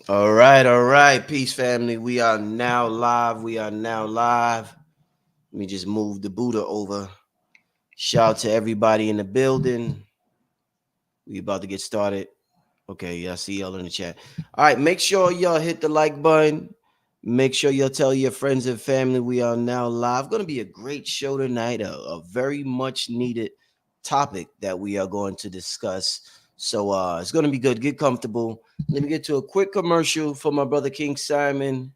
All right. Peace, family. We are now live. Let me just move the Buddha over. Shout out to everybody in the building. We about to get started. Okay, yeah, I see y'all in the chat. All right, make sure y'all hit the like button. Make sure y'all tell your friends and family we are now live. Going to be a great show tonight, a very much needed topic that we are going to discuss. So it's going to be good. Get comfortable. Let me get to a quick commercial for my brother King Simon,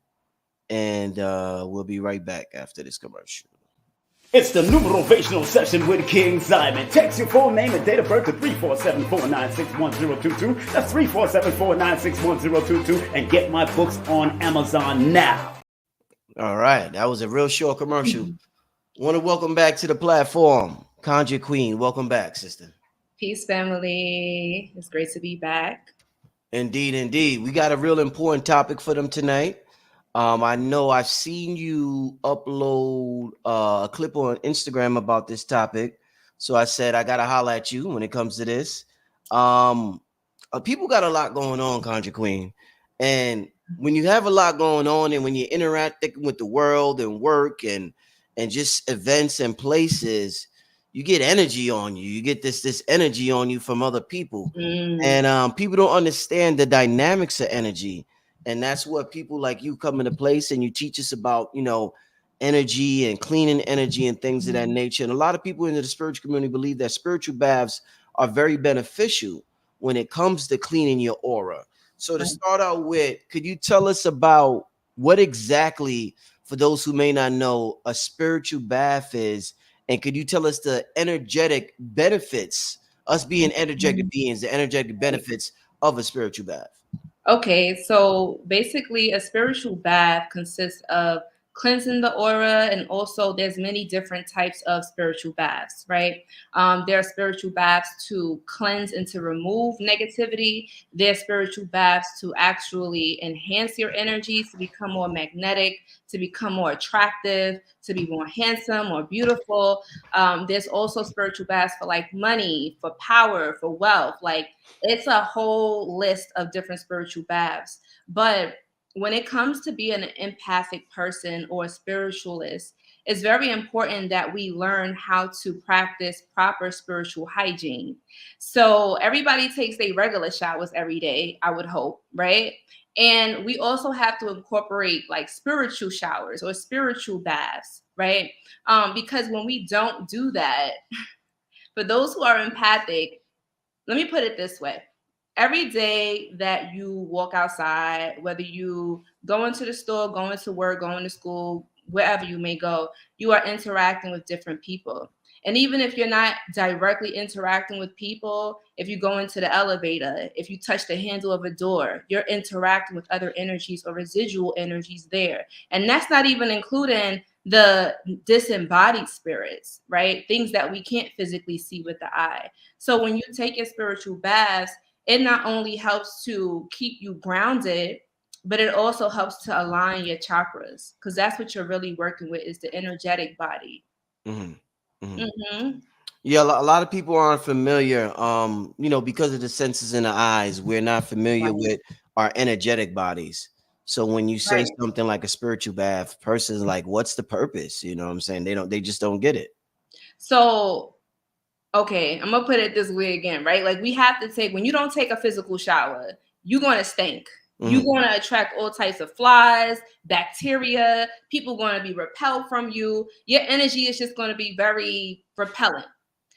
and we'll be right back after this commercial. It's the Numerovational Session with King Simon. Text your full name and date of birth to 347-496-1022. That's 347-496-1022. And get my books on Amazon now. All right, that was a real short commercial. Want to welcome back to the platform, Conjure Queen. Welcome back, sister. Peace, family. It's great to be back. Indeed. We got a real important topic for them tonight. I know I've seen you upload a clip on Instagram about this topic. So I said I gotta holler at you when it comes to this. People got a lot going on, Conjure Queen. And when you have a lot going on and when you're interacting with the world and work and just events and places, you get energy on you. You get this energy on you from other people. And people don't understand the dynamics of energy. And that's what people like you come into place and you teach us about, energy and cleaning energy and things of that nature. And a lot of people in the spiritual community believe that spiritual baths are very beneficial when it comes to cleaning your aura. So to start out with, could you tell us about what exactly, for those who may not know, a spiritual bath is? And could you tell us the energetic benefits, us being energetic beings, the energetic benefits of a spiritual bath? Okay, so basically, a spiritual bath consists of cleansing the aura, and also there's many different types of spiritual baths, right? There are spiritual baths to cleanse and to remove negativity. There are spiritual baths to actually enhance your energy, to become more magnetic, to become more attractive, to be more handsome or beautiful. There's also spiritual baths for like money, for power, for wealth. Like it's a whole list of different spiritual baths. But when it comes to being an empathic person or a spiritualist, it's very important that we learn how to practice proper spiritual hygiene. So everybody takes their regular showers every day, I would hope, right? And we also have to incorporate like spiritual showers or spiritual baths, right? Because when we don't do that, for those who are empathic, let me put it this way. Every day that you walk outside, whether you go into the store, going to work, going to school, wherever you may go, you are interacting with different people. And even if you're not directly interacting with people, if you go into the elevator, if you touch the handle of a door, you're interacting with other energies or residual energies there. And that's not even including the disembodied spirits, right? Things that we can't physically see with the eye. So when you take your spiritual baths, it not only helps to keep you grounded, but it also helps to align your chakras, because that's what you're really working with, is the energetic body. Mhm, mhm. Hmm. Yeah, a lot of people aren't familiar. Because of the senses in the eyes, we're not familiar Right. with our energetic bodies. So when you say Right. something like a spiritual bath, person's like, what's the purpose? You know what I'm saying? They just don't get it. So, okay, I'm gonna put it this way again, right? Like we have to take, when you don't take a physical shower, you're gonna stink. You're Mhm. gonna attract all types of flies, bacteria, people gonna be repelled from you. Your energy is just gonna be very repellent.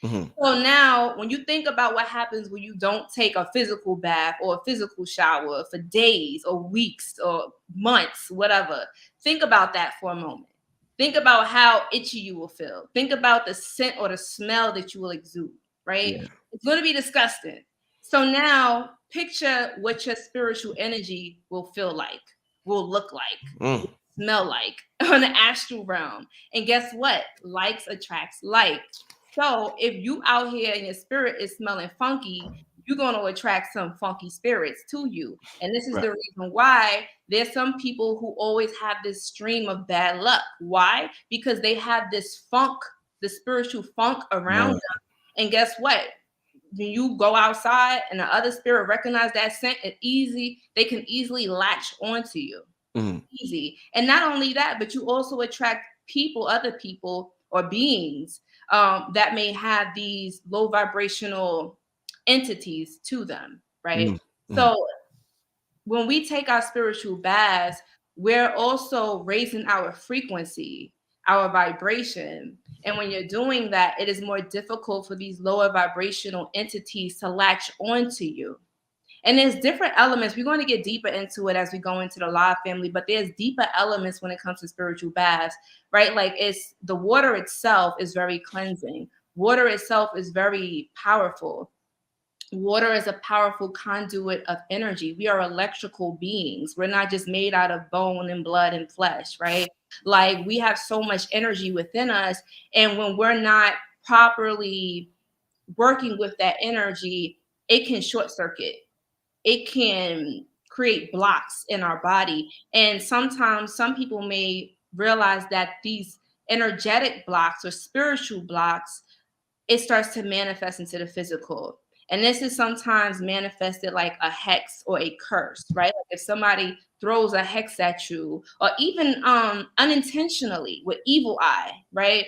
Mhm. So now, when you think about what happens when you don't take a physical bath or a physical shower for days or weeks or months, whatever, think about that for a moment. Think about how itchy you will feel. Think about the scent or the smell that you will exude, right? Yeah. It's going to be disgusting. So now, picture what your spiritual energy will feel like, will look like, Mm. will smell like on the astral realm. And guess what? Likes attracts like. So if you out here and your spirit is smelling funky, you're going to attract some funky spirits to you. And this is Right. the reason why there's some people who always have this stream of bad luck. Why? Because they have this funk, the spiritual funk around Right. them. And guess what? when you go outside and the other spirit recognize that scent, they can easily latch onto you. Mm-hmm. Easy. And not only that, but you also attract other people or beings that may have these low vibrational entities to them, right? Mm-hmm. So when we take our spiritual baths, we're also raising our frequency, our vibration. And when you're doing that, it is more difficult for these lower vibrational entities to latch onto you. And there's different elements. We're going to get deeper into it as we go into the live family, but there's deeper elements when it comes to spiritual baths, right? Like it's the water itself is very cleansing. Water itself is very powerful. Water is a powerful conduit of energy. We are electrical beings. We're not just made out of bone and blood and flesh, right? Like we have so much energy within us. And when we're not properly working with that energy, it can short circuit. It can create blocks in our body. And sometimes some people may realize that these energetic blocks or spiritual blocks, it starts to manifest into the physical. And this is sometimes manifested like a hex or a curse, right? Like if somebody throws a hex at you, or even unintentionally with evil eye, right?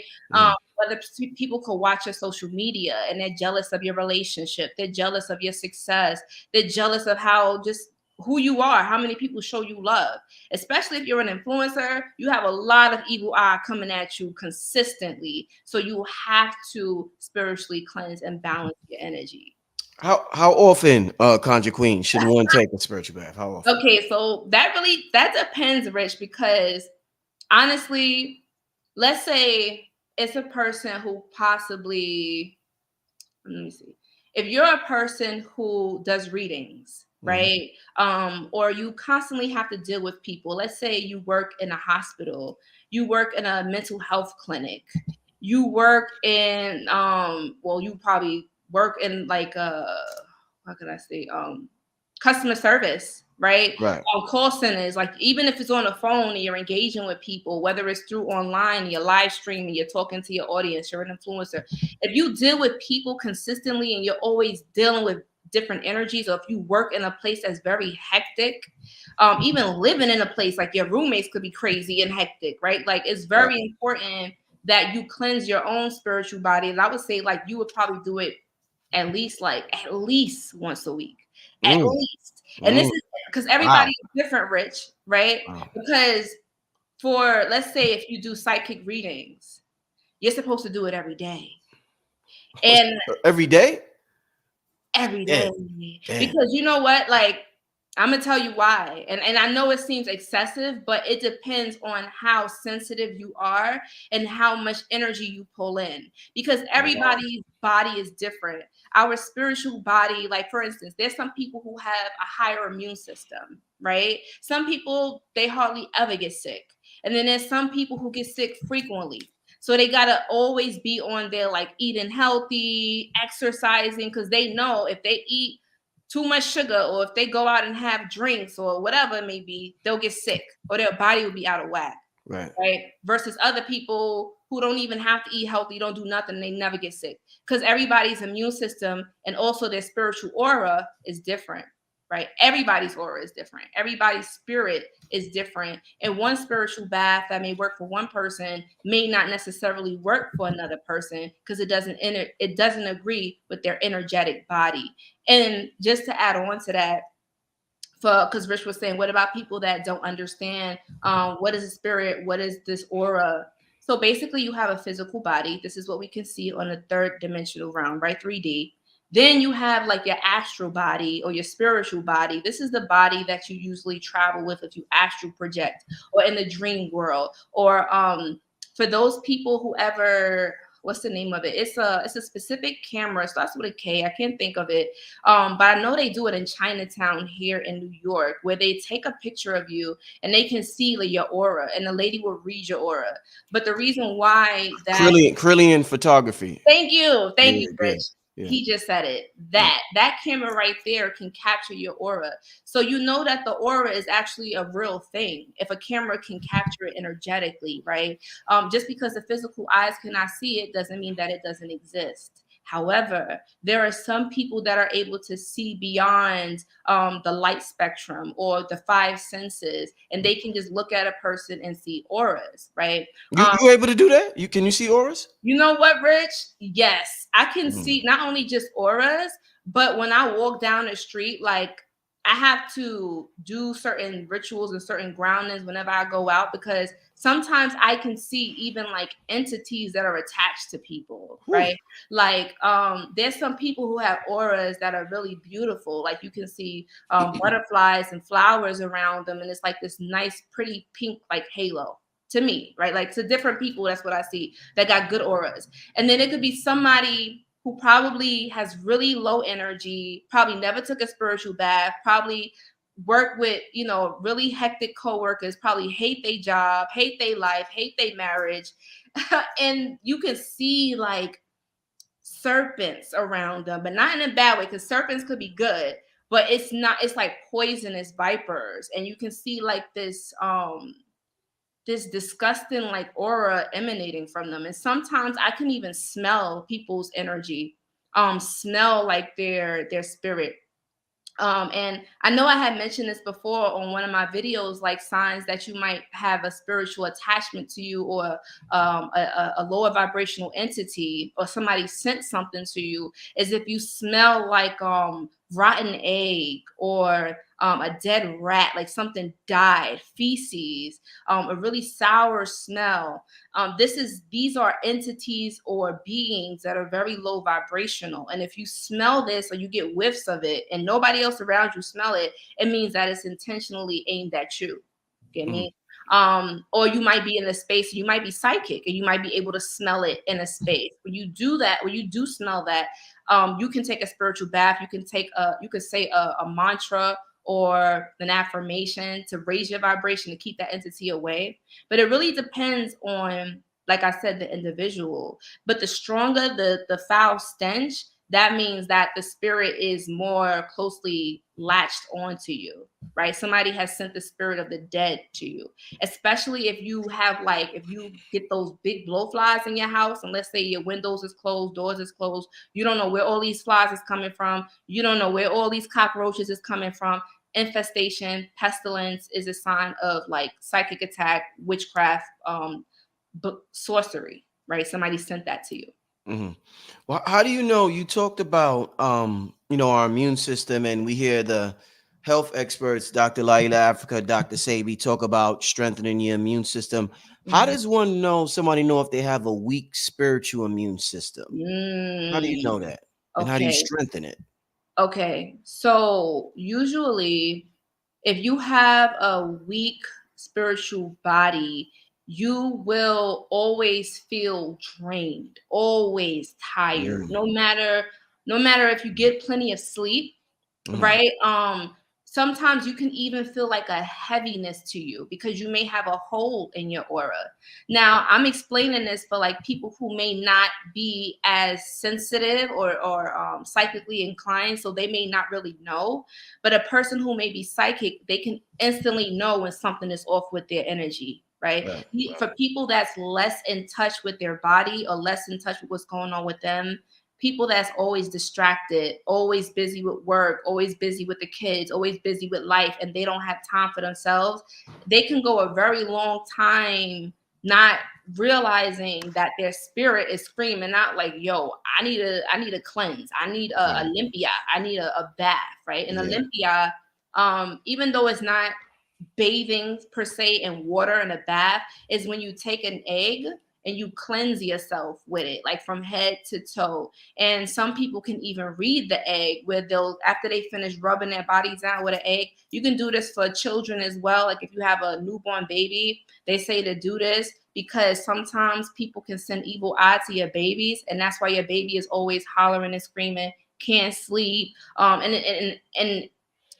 Whether people could watch your social media and they're jealous of your relationship, they're jealous of your success, they're jealous of how just who you are, how many people show you love. Especially if you're an influencer, you have a lot of evil eye coming at you consistently. So you have to spiritually cleanse and balance your energy. How often, Conjure Queen, should one take a spiritual bath? How often? Okay, so that depends, Rich, because honestly, let's say it's a person who possibly, let me see. If you're a person who does readings, right? Or you constantly have to deal with people. Let's say you work in a hospital, you work in a mental health clinic, you work in well, you probably work in like how can I say customer service, right? Right. Call centers, like even if it's on the phone and you're engaging with people, whether it's through online, you're live streaming, you're talking to your audience, you're an influencer. If you deal with people consistently and you're always dealing with different energies, or if you work in a place that's very hectic, even living in a place like your roommates could be crazy and hectic, right? Like it's Right. very important that you cleanse your own spiritual body. And I would say like you would probably do it at least once a week. At Mm. least. And this Mm. is because Wow. everybody is different, Rich, right? Wow. Because for let's say if you do psychic readings, you're supposed to do it every day. And Every day? every Yeah. day. Damn. Because you know what? Like, I'm gonna tell you why. And I know it seems excessive, but it depends on how sensitive you are and how much energy you pull in. Because Wow. everybody's body is different. Our spiritual body, like for instance, there's some people who have a higher immune system, right? Some people they hardly ever get sick. And then there's some people who get sick frequently. So they gotta always be on their like eating healthy, exercising, because they know if they eat too much sugar or if they go out and have drinks or whatever it may be, they'll get sick or their body will be out of whack. Right. Right. Versus other people who don't even have to eat healthy, don't do nothing, they never get sick. Because everybody's immune system and also their spiritual aura is different. Right. Everybody's aura is different. Everybody's spirit is different. And one spiritual bath that may work for one person may not necessarily work for another person because it doesn't agree with their energetic body. And just to add on to that, because Rich was saying, what about people that don't understand what is a spirit? What is this aura? So basically, you have a physical body. This is what we can see on the third dimensional realm, right? 3D. Then you have like your astral body or your spiritual body. This is the body that you usually travel with if you astral project or in the dream world. Or for those people who ever, what's the name of it? It's a specific camera. It starts with a K. I can't think of it. But I know they do it in Chinatown here in New York, where they take a picture of you and they can see like, your aura, and the lady will read your aura. But the reason why that Krillian photography. thank you, Yeah. Yeah. Rich. Yeah. He just said it. Yeah. That camera right there can capture your aura. So you know that the aura is actually a real thing if a camera can capture it energetically, right? Just because the physical eyes cannot see it doesn't mean that it doesn't exist. However, there are some people that are able to see beyond the light spectrum or the five senses, and they can just look at a person and see auras, right? Um, You able to do that? Can you see auras? you know what, Rich? Yes, I can Mm. see not only just auras, but when I walk down the street, like I have to do certain rituals and certain groundings whenever I go out because sometimes I can see even like entities that are attached to people, Whew. right? Like there's some people who have auras that are really beautiful. Like you can see butterflies and flowers around them, and it's like this nice, pretty pink like halo to me, right? Like to different people, that's what I see that got good auras. And then it could be somebody who probably has really low energy, probably never took a spiritual bath, probably work with, really hectic coworkers, probably hate their job, hate their life, hate their marriage. And you can see like serpents around them, but not in a bad way, because serpents could be good, but it's like poisonous vipers. And you can see like this disgusting like aura emanating from them. And sometimes I can even smell people's energy, smell like their spirit. And I know I had mentioned this before on one of my videos, like signs that you might have a spiritual attachment to you, or a lower vibrational entity, or somebody sent something to you, is if you smell like rotten egg, or a dead rat, like something died, feces, a really sour smell. These are entities or beings that are very low vibrational. And if you smell this or you get whiffs of it and nobody else around you smell it, it means that it's intentionally aimed at you. Get Mm. me? Or you might be in a space, you might be psychic and you might be able to smell it in a space. When you do that, when you do smell that, you can take a spiritual bath, you could say a mantra or an affirmation to raise your vibration to keep that entity away. But it really depends on, like I said, the individual. But the stronger the foul stench, that means that the spirit is more closely latched onto you, right? Somebody has sent the spirit of the dead to you. Especially if you have like, if you get those big blowflies in your house, and let's say your windows is closed, doors is closed, you don't know where all these flies is coming from, you don't know where all these cockroaches is coming from. Infestation, pestilence is a sign of like psychic attack, witchcraft, sorcery, right? Somebody sent that to you. Mhm. Well, how do you know? You talked about our immune system, and we hear the health experts, Dr. Laila Africa, Dr. Sabi, talk about strengthening your immune system. How Mhm. does somebody know if they have a weak spiritual immune system? How do you Mm, know that? And how do you okay. strengthen it? Okay. So usually, if you have a weak spiritual body, you will always feel drained, always tired, Mm. no matter if you get plenty of sleep, Mhm. right? Sometimes you can even feel like a heaviness to you because you may have a hole in your aura. Now, I'm explaining this for like people who may not be as sensitive or psychically inclined, so they may not really know. But a person who may be psychic, they can instantly know when something is off with their energy, right? Right. For people that's less in touch with their body or less in touch with what's going on with them, people that's always distracted, always busy with work, always busy with the kids, always busy with life, and they don't have time for themselves, they can go a very long time not realizing that their spirit is screaming out like, yo, I need a cleanse, I need a Right. Olympia, I need a bath, right? And Yeah. Olympia, even though it's not bathing per se in water in a bath, is when you take an egg and you cleanse yourself with it, like from head to toe. And some people can even read the egg, where they'll, after they finish rubbing their bodies down with an egg. You can do this for children as well. Like if you have a newborn baby, they say to do this because sometimes people can send evil eye to your babies, and that's why your baby is always hollering and screaming, can't sleep. And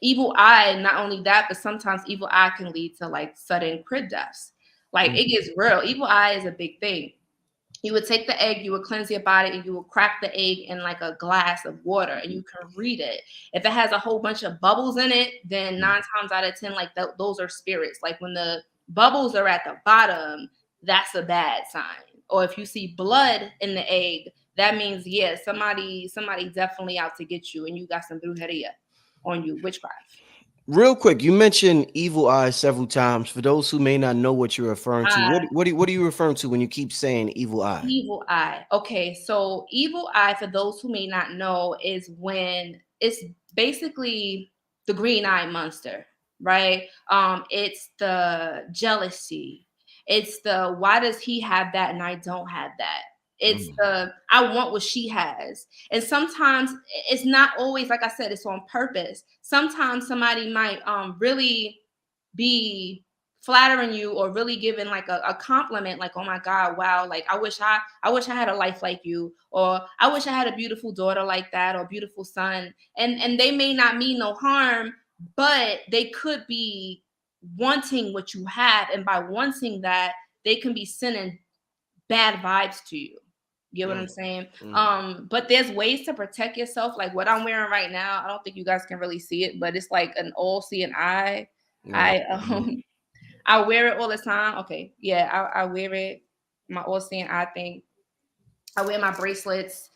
evil eye, not only that, but sometimes evil eye can lead to like sudden crib deaths. Like Mm. it gets real. Evil eye is a big thing. You would take the egg, you would cleanse your body, and you will crack the egg in like a glass of water, and you can read it. If it has a whole bunch of bubbles in it, then 9 times out of 10, like those are spirits. Like when the bubbles are at the bottom, that's a bad sign. Or if you see blood in the egg, that means yeah, somebody definitely out to get you, and you got some brujeria on you, witchcraft. Real quick, you mentioned evil eye several times. For those who may not know what you're referring to, Uh, what are you referring to when you keep saying evil eye? Evil eye. Okay, so evil eye, for those who may not know, is when it's basically the green eye monster, right? It's the jealousy. It's the why does he have that and I don't have that? It's Mm, the I want what she has. And sometimes it's not always, like I said, it's on purpose. Sometimes somebody might really be flattering you or really giving like a compliment, like, oh my god, wow, like I wish I had a life like you, or I wish I had a beautiful daughter like that, or beautiful son. And they may not mean no harm, but they could be wanting what you have, and by wanting that they can be sending bad vibes to you. You get what I'm mm, saying? mm. But there's ways to protect yourself. Like what I'm wearing right now, I don't think you guys can really see it, but it's like an all-seeing eye. Right. I Mhm. I wear it all the time. Okay, yeah, I wear it. My all-seeing eye thing. I wear my bracelets,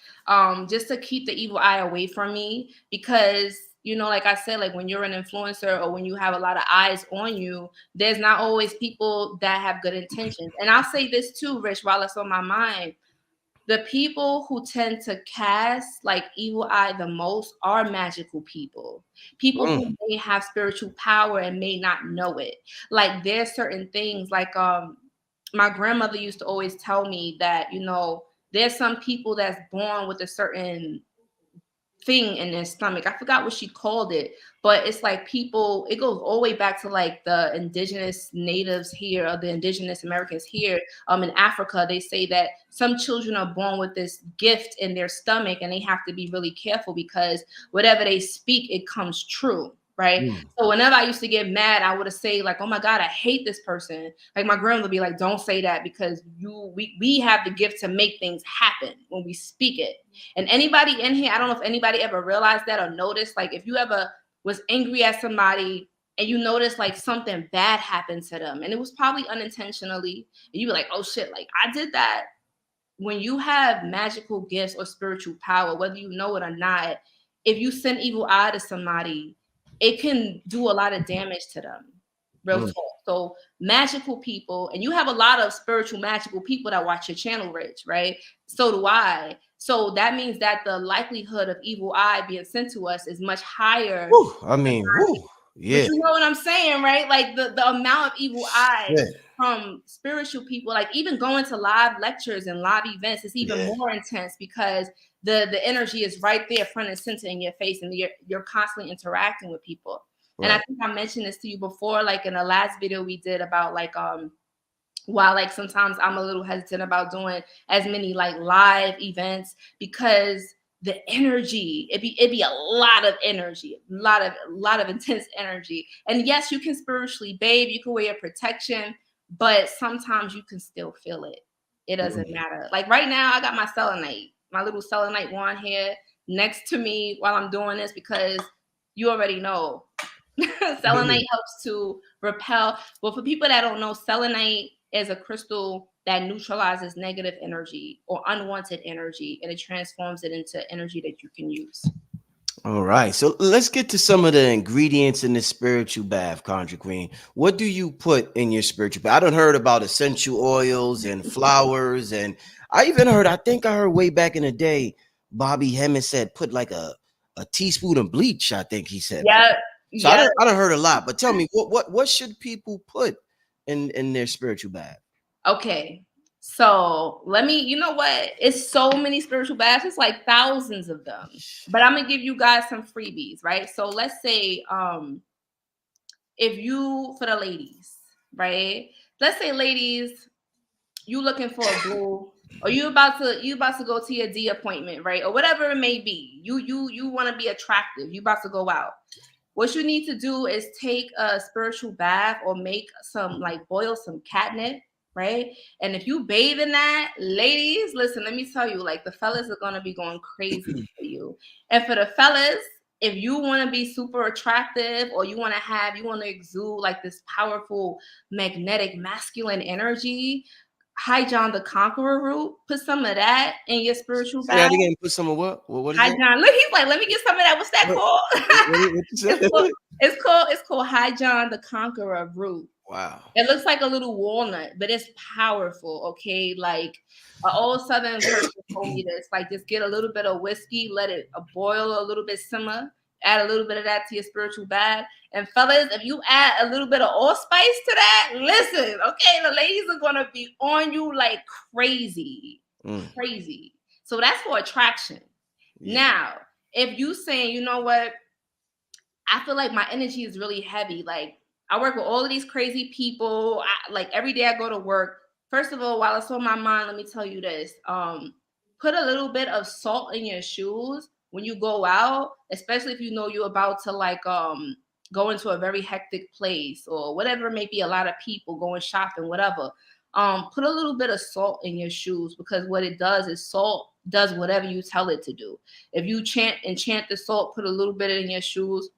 just to keep the evil eye away from me. Because like I said, like when you're an influencer or when you have a lot of eyes on you, there's not always people that have good intentions. And I'll say this too, Rich, while it's on my mind, the people who tend to cast like evil eye the most are magical people Mm, who may have spiritual power and may not know it. Like there's certain things like my grandmother used to always tell me that there's some people that's born with a certain thing in their stomach. I forgot what she called it, but it's like people, it goes all the way back to like the indigenous natives here, or the indigenous Americans here in Africa. They say that some children are born with this gift in their stomach, and they have to be really careful because whatever they speak, it comes true. Right. mm, So whenever I used to get mad, I would have say like, "Oh my God, I hate this person." Like my grandma would be like, "Don't say that because we have the gift to make things happen when we speak it." And anybody in here, I don't know if anybody ever realized that or noticed, like if you ever was angry at somebody and you notice like something bad happened to them and it was probably unintentionally, and you be like, oh shit, like I did that. When you have magical gifts or spiritual power, whether you know it or not, if you send evil eye to somebody, it can do a lot of damage to them. Real mm. talk. So magical people, and you have a lot of spiritual magical people that watch your channel, Rich, right? So do I. So that means that the likelihood of evil eye being sent to us is much higher. Whew, I mean, whew, But yeah, you know what I'm saying, right? Like the amount of evil eye shit, from spiritual people, like even going to live lectures and live events, is even yeah, more intense because the energy is right there, front and center in your face, and you're constantly interacting with people. And I right. think I mentioned this to you before, like in the last video we did about like while like sometimes I'm a little hesitant about doing as many like live events because the energy, it be a lot of energy, a lot of intense energy. And yes, you can spiritually bathe, you can wear your protection, but sometimes you can still feel it. It doesn't Mm, matter. Like right now, I got my selenite, my little selenite wand here next to me while I'm doing this because you already know selenite helps to repel. Well, for people that don't know, selenite is a crystal that neutralizes negative energy or unwanted energy, and it transforms it into energy that you can use. All right, so let's get to some of the ingredients in the spiritual bath, Conjure Queen. What do you put in your spiritual bath? I done heard about essential oils and flowers, and I think I heard way back in the day, Bobby Hemmett said put like a teaspoon of bleach. I think he said put. Yeah, So yeah. I done heard a lot, but tell me what should people put in their spiritual bath? Okay. So let me, you know what? It's so many spiritual baths. It's like thousands of them. But I'm gonna give you guys some freebies, right? So let's say if you, for the ladies, right? Let's say ladies, you looking for a boo, or you about to go to your D appointment, right? Or whatever it may be. You want to be attractive. You about to go out. What you need to do is take a spiritual bath or make some, like boil some catnip, right? And if you bathe in that, ladies, listen, let me tell you, like the fellas are gonna be going crazy for you. And for the fellas, if you want to be super attractive or you want to exude like this powerful magnetic masculine energy, High John the Conqueror root. Put some of that in your spiritual Say that bath. again. Put some of what? What is High that? John. Look, he's like, let me get some of that. What's that What, called? what you said? It's called High John the Conqueror root. Wow. It looks like a little walnut, but it's powerful. Okay, like an old Southern person told me this. Like, just get a little bit of whiskey, let it boil a little bit, simmer. Add a little bit of that to your spiritual bath. And fellas, if you add a little bit of allspice to that, listen, okay, the ladies are gonna be on you like crazy, crazy. So that's for attraction. Yeah. Now, if you saying, you know what, I feel like my energy is really heavy. Like, I work with all of these crazy people. Like every day I go to work. First of all, while it's on my mind, let me tell you this. Put a little bit of salt in your shoes when you go out, especially if you know you're about to like go into a very hectic place or whatever, maybe a lot of people going shopping, whatever. Put a little bit of salt in your shoes, because what it does is salt does whatever you tell it to do. If you enchant the salt, put a little bit in your shoes.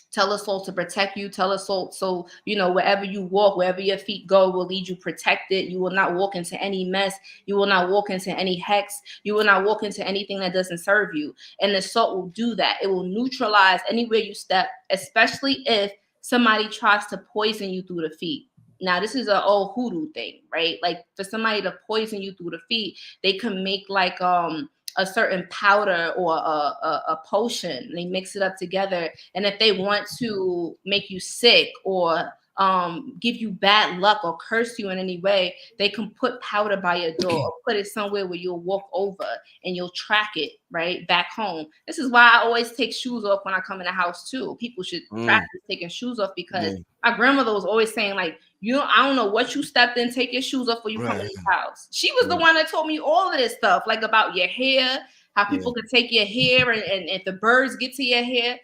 Tell the soul to protect you. Tell the soul, so you know, wherever you walk, wherever your feet go, will lead you protected. You will not walk into any mess. You will not walk into any hex. You will not walk into anything that doesn't serve you. And the salt will do that. It will neutralize anywhere you step, especially if somebody tries to poison you through the feet. Now, this is an old hoodoo thing, right? Like, for somebody to poison you through the feet, they can make like a certain powder or a potion. They mix it up together. And if they want to make you sick or give you bad luck or curse you in any way, they can put powder by your door or put it somewhere where you'll walk over and you'll track it right back home. This is why I always take shoes off when I come in the house too. People should practice taking shoes off, because my grandmother was always saying, like, I don't know what you stepped in, take your shoes off when you come in the house. She was the one that told me all of this stuff, like about your hair, how people can take your hair and if the birds get to your hair.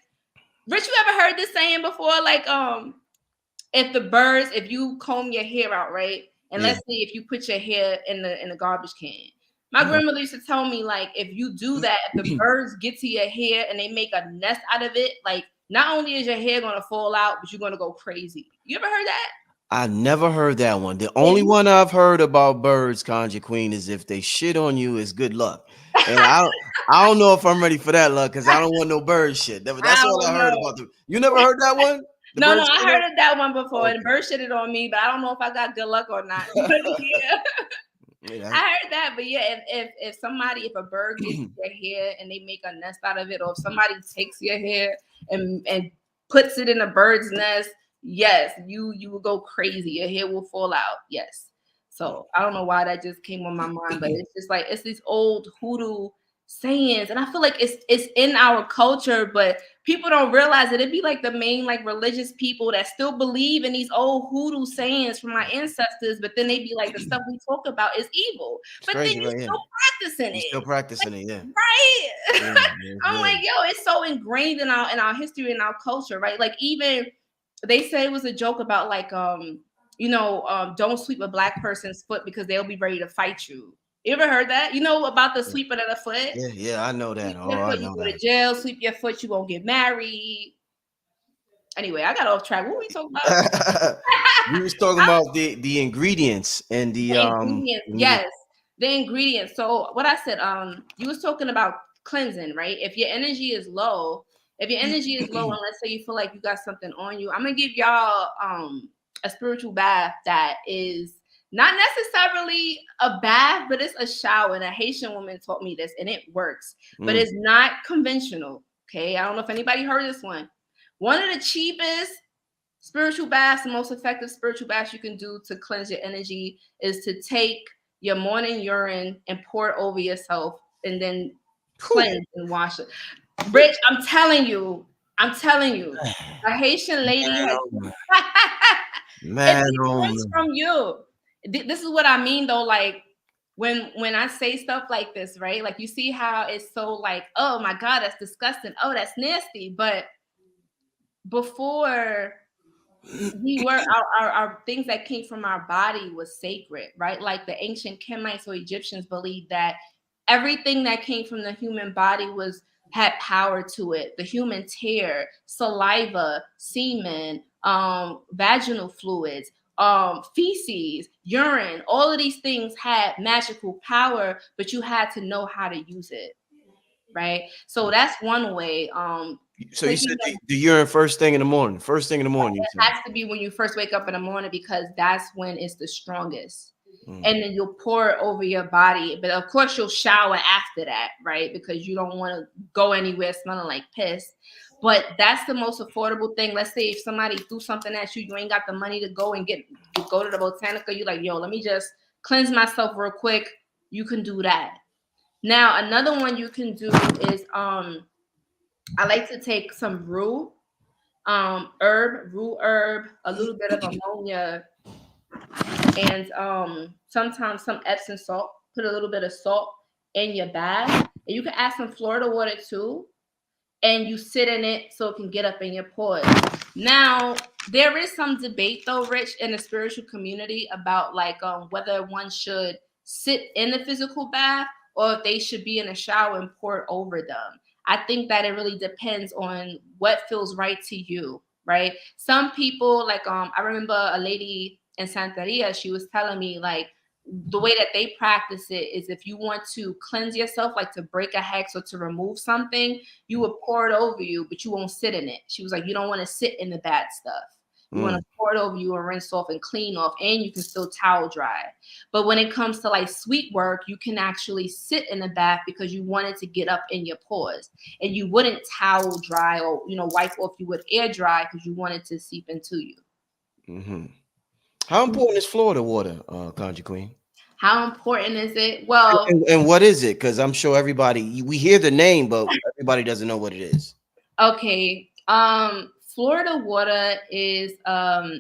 Rich, you ever heard this saying before? Like, if you comb your hair out, right? And let's say if you put your hair in the garbage can. My grandmother used to tell me, like, if you do that, if the birds get to your hair and they make a nest out of it, like, not only is your hair gonna fall out, but you're gonna go crazy. You ever heard that? I never heard that one. The only one I've heard about birds, Conjure Queen, is if they shit on you, is good luck. And I don't know if I'm ready for that luck, because I don't want no bird shit. That's all I heard about them. You never heard that one? No, I heard of that one before, and bird shitted on me, but I don't know if I got good luck or not. But yeah. I heard that, but yeah, if a bird gets your hair and they make a nest out of it, or if somebody takes your hair and puts it in a bird's nest, yes, you will go crazy. Your hair will fall out. Yes. So I don't know why that just came on my mind, but it's just like, it's these old hoodoo sayings, and I feel like it's in our culture, but people don't realize it. It'd be like the main like religious people that still believe in these old hoodoo sayings from our ancestors, but then they be like, the stuff we talk about is evil. It's but crazy, then you're right? still practicing You're it. still practicing it, yeah. Right. I'm like, yo, it's so ingrained in our history and our culture, right? Like, even they say it was a joke about like don't sweep a black person's foot because they'll be ready to fight you. You ever heard that? You know about the sweeping of the foot? Yeah, I know that. Sweep your foot, you go to jail. Sweep your foot, you won't get married. Anyway, I got off track. What were we talking about? We was talking about the ingredients and the ingredients. Yes, the ingredients. So what I said, you was talking about cleansing, right? If your energy is low, and let's say you feel like you got something on you, I'm gonna give y'all a spiritual bath that is not necessarily a bath, but it's a shower. And a Haitian woman taught me this, and it works, but it's not conventional. Okay, I don't know if anybody heard this one. One of the cheapest spiritual baths, the most effective spiritual baths you can do to cleanse your energy, is to take your morning urine and pour it over yourself, and then cleanse and wash it. Rich, I'm telling you, a Haitian lady has it comes from you. This is what I mean, though. Like, when I say stuff like this, right? Like, you see how it's so like, oh my God, that's disgusting. Oh, that's nasty. But before we were our things that came from our body was sacred, right? Like the ancient Kemites or Egyptians believed that everything that came from the human body had power to it. The human tear, saliva, semen, vaginal fluids, feces, urine, all of these things had magical power, but you had to know how to use it, right? So that's one way. So you Taking said the urine first thing in the morning. First thing in the morning, you it said. has to be when you first wake up in the morning because that's when it's the strongest. Mm. And then you'll pour it over your body. But of course, you'll shower after that, right? Because you don't want to go anywhere smelling like piss. But that's the most affordable thing. Let's say if somebody threw something at you, you ain't got the money to go and go to the botanica. You like, yo, let me just cleanse myself real quick. You can do that. Now, another one you can do is I like to take some rue herb, a little bit of ammonia, and sometimes some Epsom salt. Put a little bit of salt in your bath, and you can add some Florida water too, and you sit in it so it can get up in your pores. Now, there is some debate though, Rich, in the spiritual community about like whether one should sit in the physical bath or if they should be in a shower and pour it over them. I think that it really depends on what feels right to you, right? Some people like I remember a lady in Santeria, she was telling me like the way that they practice it is if you want to cleanse yourself, like to break a hex or to remove something, you would pour it over you, but you won't sit in it. She was like, you don't want to sit in the bad stuff. You want Mm. to pour it over you and rinse off and clean off, and you can still towel dry. But when it comes to like sweet work, you can actually sit in the bath because you want it to get up in your pores, and you wouldn't towel dry or wipe off. You would air dry because you want it to seep into you. Hmm. How important is Florida water, Conjure Queen? How important is it? Well, And what is it? Because I'm sure everybody we hear the name, but everybody doesn't know what it is. okay. Florida water is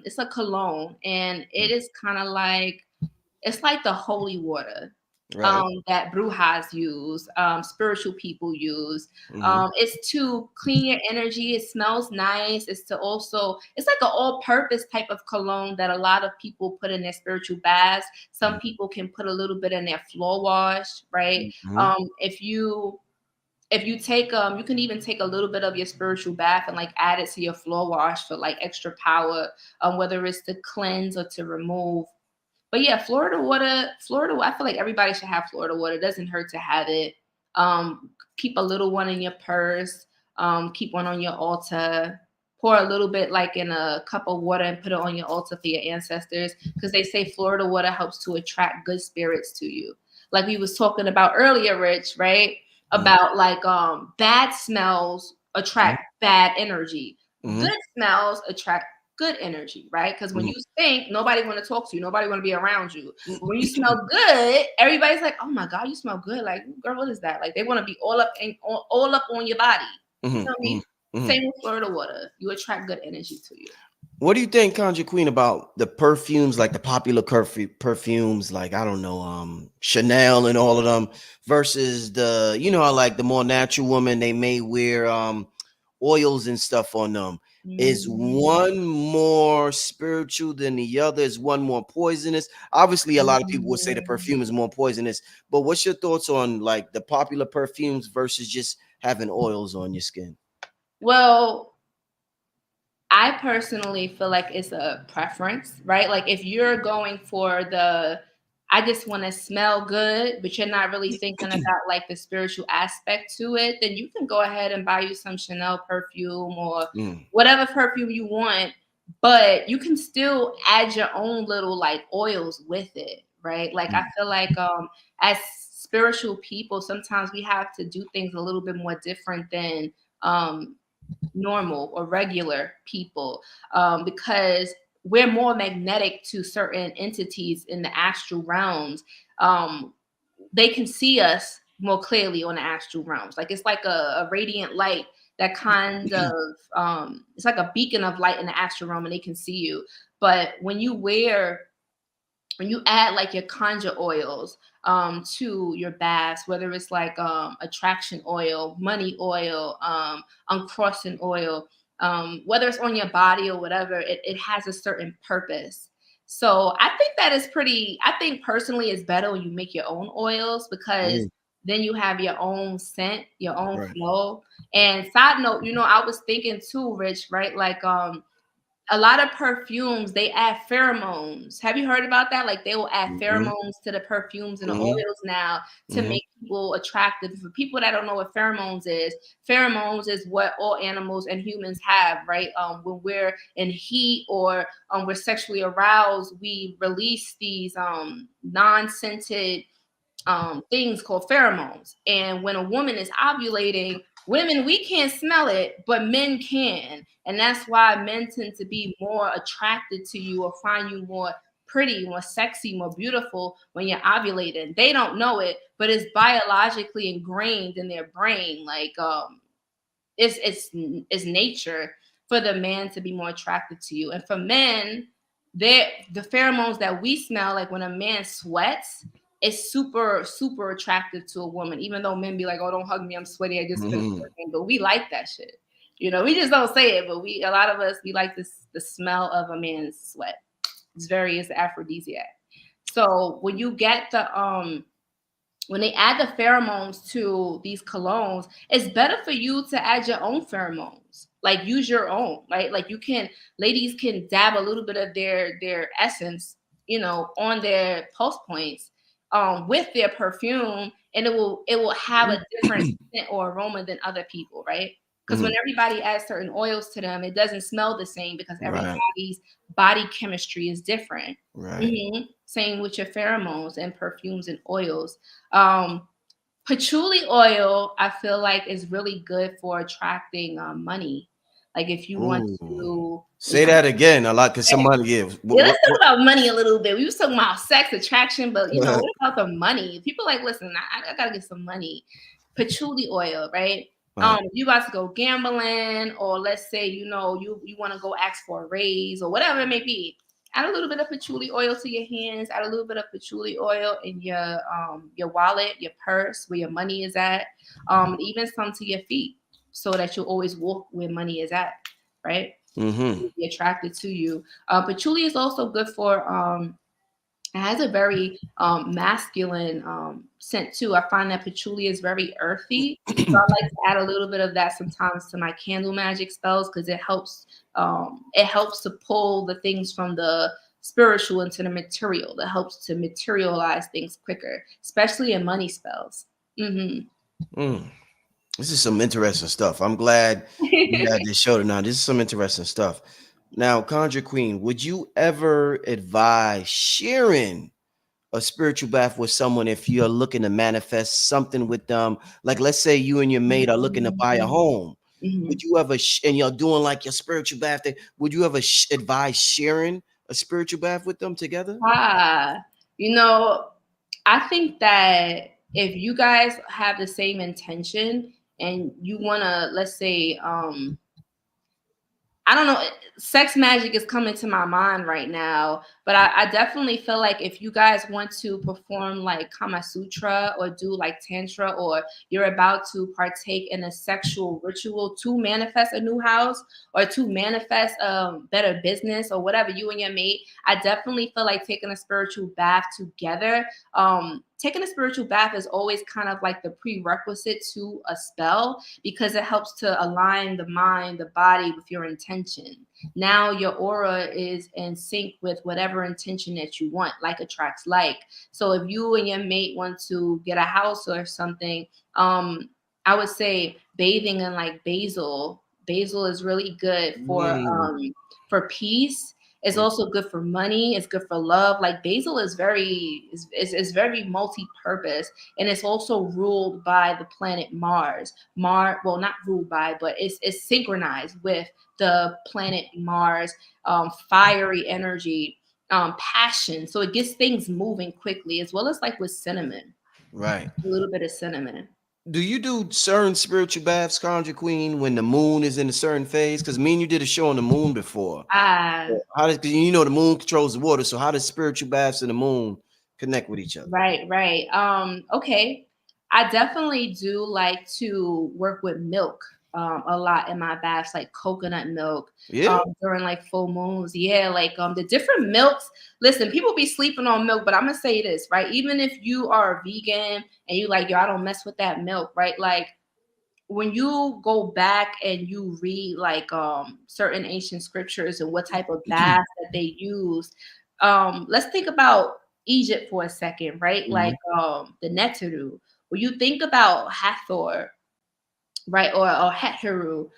it's a cologne, and it is kind of like it's like the holy water Right. that brujas use, spiritual people use. Hmm. It's to clean your energy. It smells nice. It's to also, it's like an all-purpose type of cologne that a lot of people put in their spiritual baths. Some people can put a little bit in their floor wash, right? Hmm. If you take you can even take a little bit of your spiritual bath and like add it to your floor wash for like extra power, whether it's to cleanse or to remove. But yeah, Florida, I feel like everybody should have Florida water. It doesn't hurt to have it. Keep a little one in your purse. Keep one on your altar. Pour a little bit like in a cup of water and put it on your altar for your ancestors, because they say Florida water helps to attract good spirits to you. Like we was talking about earlier, Rich, right? About like bad smells attract bad energy. Hmm. Good smells attract good energy, right? Because when you stink, nobody want to talk to you, nobody want to be around you. But when you smell good, everybody's like, "Oh my God, you smell good!" Like, girl, what is that? Like, they want to be all up on your body. You Hmm. feel Hmm. me? Hmm. Same with Florida water. You attract good energy to you. What do you think, Conjure Queen, about the perfumes, like the popular perfumes, like I don't know, Chanel and all of them, versus the, how like the more natural woman they may wear oils and stuff on them. Is Mm. one more spiritual than the other? Is one more poisonous? Obviously, a lot of people would say the Mm. perfume is more poisonous, but what's your thoughts on like the popular perfumes versus just having oils on your skin? Well, I personally feel like it's a preference, right? Like if you're going for I just want to smell good, but you're not really thinking about like the spiritual aspect to it, then you can go ahead and buy you some Chanel perfume or Mm. whatever perfume you want, but you can still add your own little like oils with it, right? Like I feel like as spiritual people, sometimes we have to do things a little bit more different than um normal or regular people, because we're more magnetic to certain entities in the astral realms. They can see us more clearly on the astral realms. Like it's like a radiant light that kind of it's like a beacon of light in the astral realm, and they can see you. But when you add like your conjure oils to your baths, whether it's like attraction oil, money oil, uncrossing oil, whether it's on your body or whatever, it has a certain purpose. So I think that is pretty, I think personally it's better when you make your own oils, because Mm. then you have your own scent, your own Right. flow. And side note, I was thinking too, Rich, right? Like a lot of perfumes, they add pheromones. Have you heard about that? Like they will add Mm-hmm. pheromones to the perfumes and the Mm-hmm. oils now to Mm-hmm. make people attractive. For people that don't know what pheromones is what all animals and humans have, right? When we're in heat or we're sexually aroused, we release these non-scented things called pheromones. And when a woman is ovulating, women, we can't smell it, but men can. And that's why men tend to be more attracted to you or find you more pretty, more sexy, more beautiful when you're ovulating. They don't know it, but it's biologically ingrained in their brain. Like it's nature for the man to be more attracted to you. And for men, the pheromones that we smell, like when a man sweats, is super attractive to a woman. Even though men be like, "Oh, don't hug me, I'm sweaty, I just finished Mm-hmm. working," but we like that shit. You know, we just don't say it, but a lot of us, we like this the smell of a man's sweat. It's aphrodisiac. So when they add the pheromones to these colognes, it's better for you to add your own pheromones. Like use your own, right? Like ladies can dab a little bit of their essence, on their pulse points, with their perfume, and it will have a different scent or aroma than other people, right? Because when Mm-hmm. everybody adds certain oils to them, it doesn't smell the same because Right. everybody's body chemistry is different. Right. Same with your pheromones and perfumes and oils. Um, Patchouli oil, I feel like, is really good for attracting money. Like if you want Ooh. to, Say that again a lot because somebody gives. yeah, let's talk about money a little bit. We was talking about sex attraction, but What? what about the money? People like, listen, I gotta get some money. Patchouli oil, right? If you about to go gambling, or let's say you want to go ask for a raise or whatever it may be. Add a little bit of patchouli oil to your hands. Add a little bit of patchouli oil in your wallet, your purse, where your money is at. Even some to your feet, so that you always walk where money is at, right? Mm-hmm. Be attracted to you. Patchouli is also good for it has a very masculine scent too. I find that patchouli is very earthy. So I like to add a little bit of that sometimes to my candle magic spells because it helps to pull the things from the spiritual into the material. That helps to materialize things quicker, especially in money spells. Hmm. Mm. This is some interesting stuff. I'm glad we had this show tonight. This is some interesting stuff. Now, Conjure Queen, would you ever advise sharing a spiritual bath with someone if you're looking to manifest something with them? Like, let's say you and your mate are looking to buy a home. Hmm. Would you ever, and you're doing like your spiritual bath thing, would you ever advise sharing a spiritual bath with them together? Ah, you know, I think that if you guys have the same intention and you want to, let's say, I don't know. Sex magic is coming to my mind right now, but I definitely feel like if you guys want to perform like Kama Sutra or do like Tantra, or you're about to partake in a sexual ritual to manifest a new house or to manifest better business or whatever, you and your mate, I definitely feel like taking a spiritual bath together. Taking a spiritual bath is always kind of like the prerequisite to a spell because it helps to align the mind, the body with your intention. Now your aura is in sync with whatever intention that you want, like attracts like. So if you and your mate want to get a house or something, I would say bathing in like basil. Basil is really good Mm. for peace. It's also good for money. It's good for love. Like basil is very multi-purpose, and it's also ruled by the planet Mars. Well, not ruled by, but it's synchronized with the planet Mars, fiery energy, passion. So it gets things moving quickly, as well as like with cinnamon, Right. a little bit of cinnamon. Do you do certain spiritual baths, Conjure Queen, when the moon is in a certain phase? Because me and you did a show on the moon before. Ah, How does, because the moon controls the water, so how does spiritual baths and the moon connect with each other? right. Okay. I definitely do like to work with milk a lot in my baths, like coconut milk Yeah. during like full moons. Yeah, like the different milks. Listen, people be sleeping on milk, but I'm gonna say this, right? Even if you are a vegan and you like, yo, I don't mess with that milk, right? Like when you go back and you read like certain ancient scriptures and what type of baths that they use, let's think about Egypt for a second, right? Like Mhm. the Neteru. When you think about Hathor, right, or Heteru,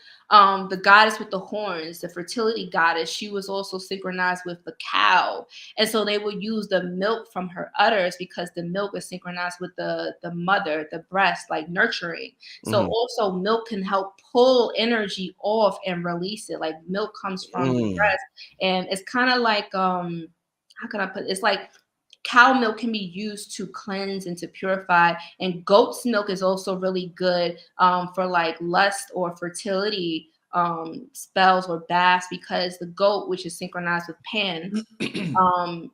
the goddess with the horns, the fertility goddess, she was also synchronized with the cow, and so they would use the milk from her udders because the milk is synchronized with the mother, the breast, like nurturing. So Mhm. also milk can help pull energy off and release it. Like milk comes from the Mm. breast, and it's kind of like how can I put it? It's like cow milk can be used to cleanse and to purify, and goat's milk is also really good for like lust or fertility spells or baths, because the goat, which is synchronized with Pan, um,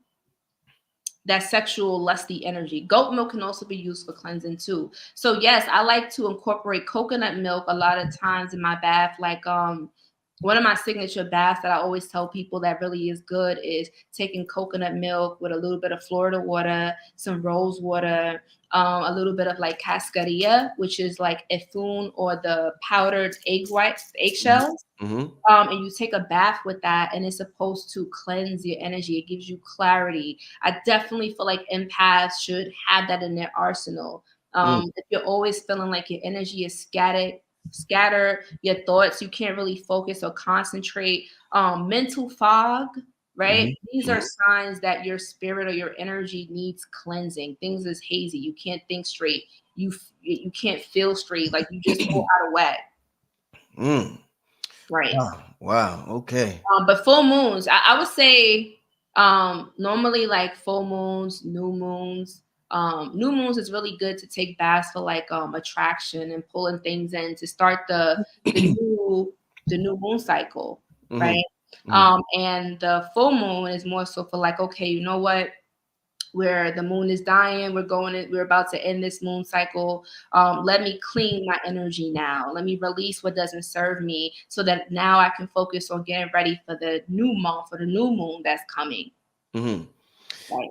that sexual lusty energy. Goat milk can also be used for cleansing too. So yes, I like to incorporate coconut milk a lot of times in my bath. Like one of my signature baths that I always tell people that really is good is taking coconut milk with a little bit of Florida water, some rose water, a little bit of like cascarilla, which is like effun or the powdered egg whites, Mhm. eggshells, Mhm. and you take a bath with that, and it's supposed to cleanse your energy. It gives you clarity. I definitely feel like empaths should have that in their arsenal. Mm. If you're always feeling like your energy is scattered, your thoughts, you can't really focus or concentrate, mental fog, right? Mhm. These are Mhm. signs that your spirit or your energy needs cleansing. Things is hazy. You can't think straight. You can't feel straight. Like you just go out of whack, Mm. right? Wow. Wow. Okay. But full moons, I would say normally like full moons, new moons is really good to take baths for like attraction and pulling things in to start the new the new moon cycle, Mhm. right? Mhm. And the full moon is more so for like, okay, you know what? Where the moon is dying, we're about to end this moon cycle. Let me clean my energy now. Let me release what doesn't serve me so that now I can focus on getting ready for the new month, for the new moon that's coming. Mhm. Right.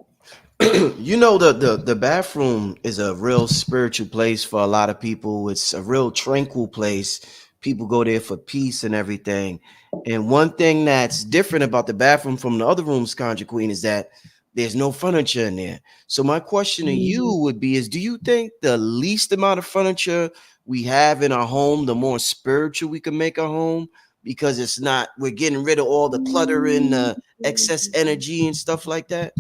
You know, the bathroom is a real spiritual place for a lot of people. It's a real tranquil place. People go there for peace and everything. And one thing that's different about the bathroom from the other rooms, Conjure Queen, is that there's no furniture in there. So my question to you Mhm. would be is, do you think the least amount of furniture we have in our home, the more spiritual we can make our home? Because it's not, we're getting rid of all the clutter and excess energy and stuff like that.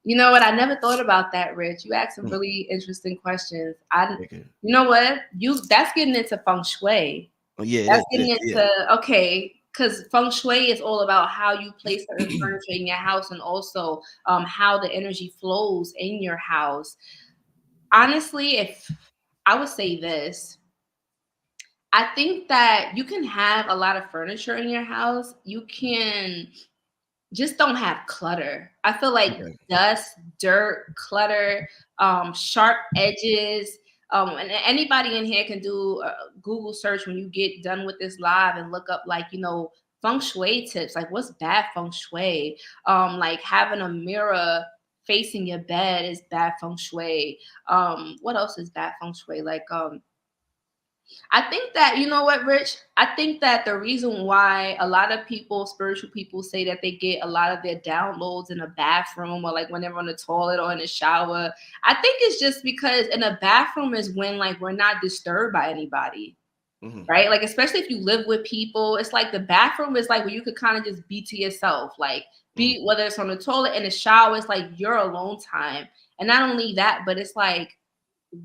You know what? I never thought about that, Rich. You asked some Mm. really interesting questions. Okay. You know what? That's getting into feng shui. Oh, yeah, it That's is. getting Yeah. into, okay, because feng shui is all about how you place certain furniture in your house, and also how the energy flows in your house. Honestly, if I would say this, I think that you can have a lot of furniture in your house. You can just don't have clutter. I feel like Okay. dust, dirt, clutter, sharp edges. And anybody in here can do a Google search when you get done with this live and look up like, feng shui tips. Like what's bad feng shui? Like having a mirror facing your bed is bad feng shui. What else is bad feng shui? Like I think that, you know what, Rich? I think that the reason why a lot of people, spiritual people, say that they get a lot of their downloads in a bathroom or like when they're on the toilet or in the shower, I think it's just because in a bathroom is when like we're not disturbed by anybody, Mhm. right? Like, especially if you live with people, it's like the bathroom is like where you could kind of just be to yourself, like Mhm. be, whether it's on the toilet, in the shower, it's like your alone time. And not only that, but it's like,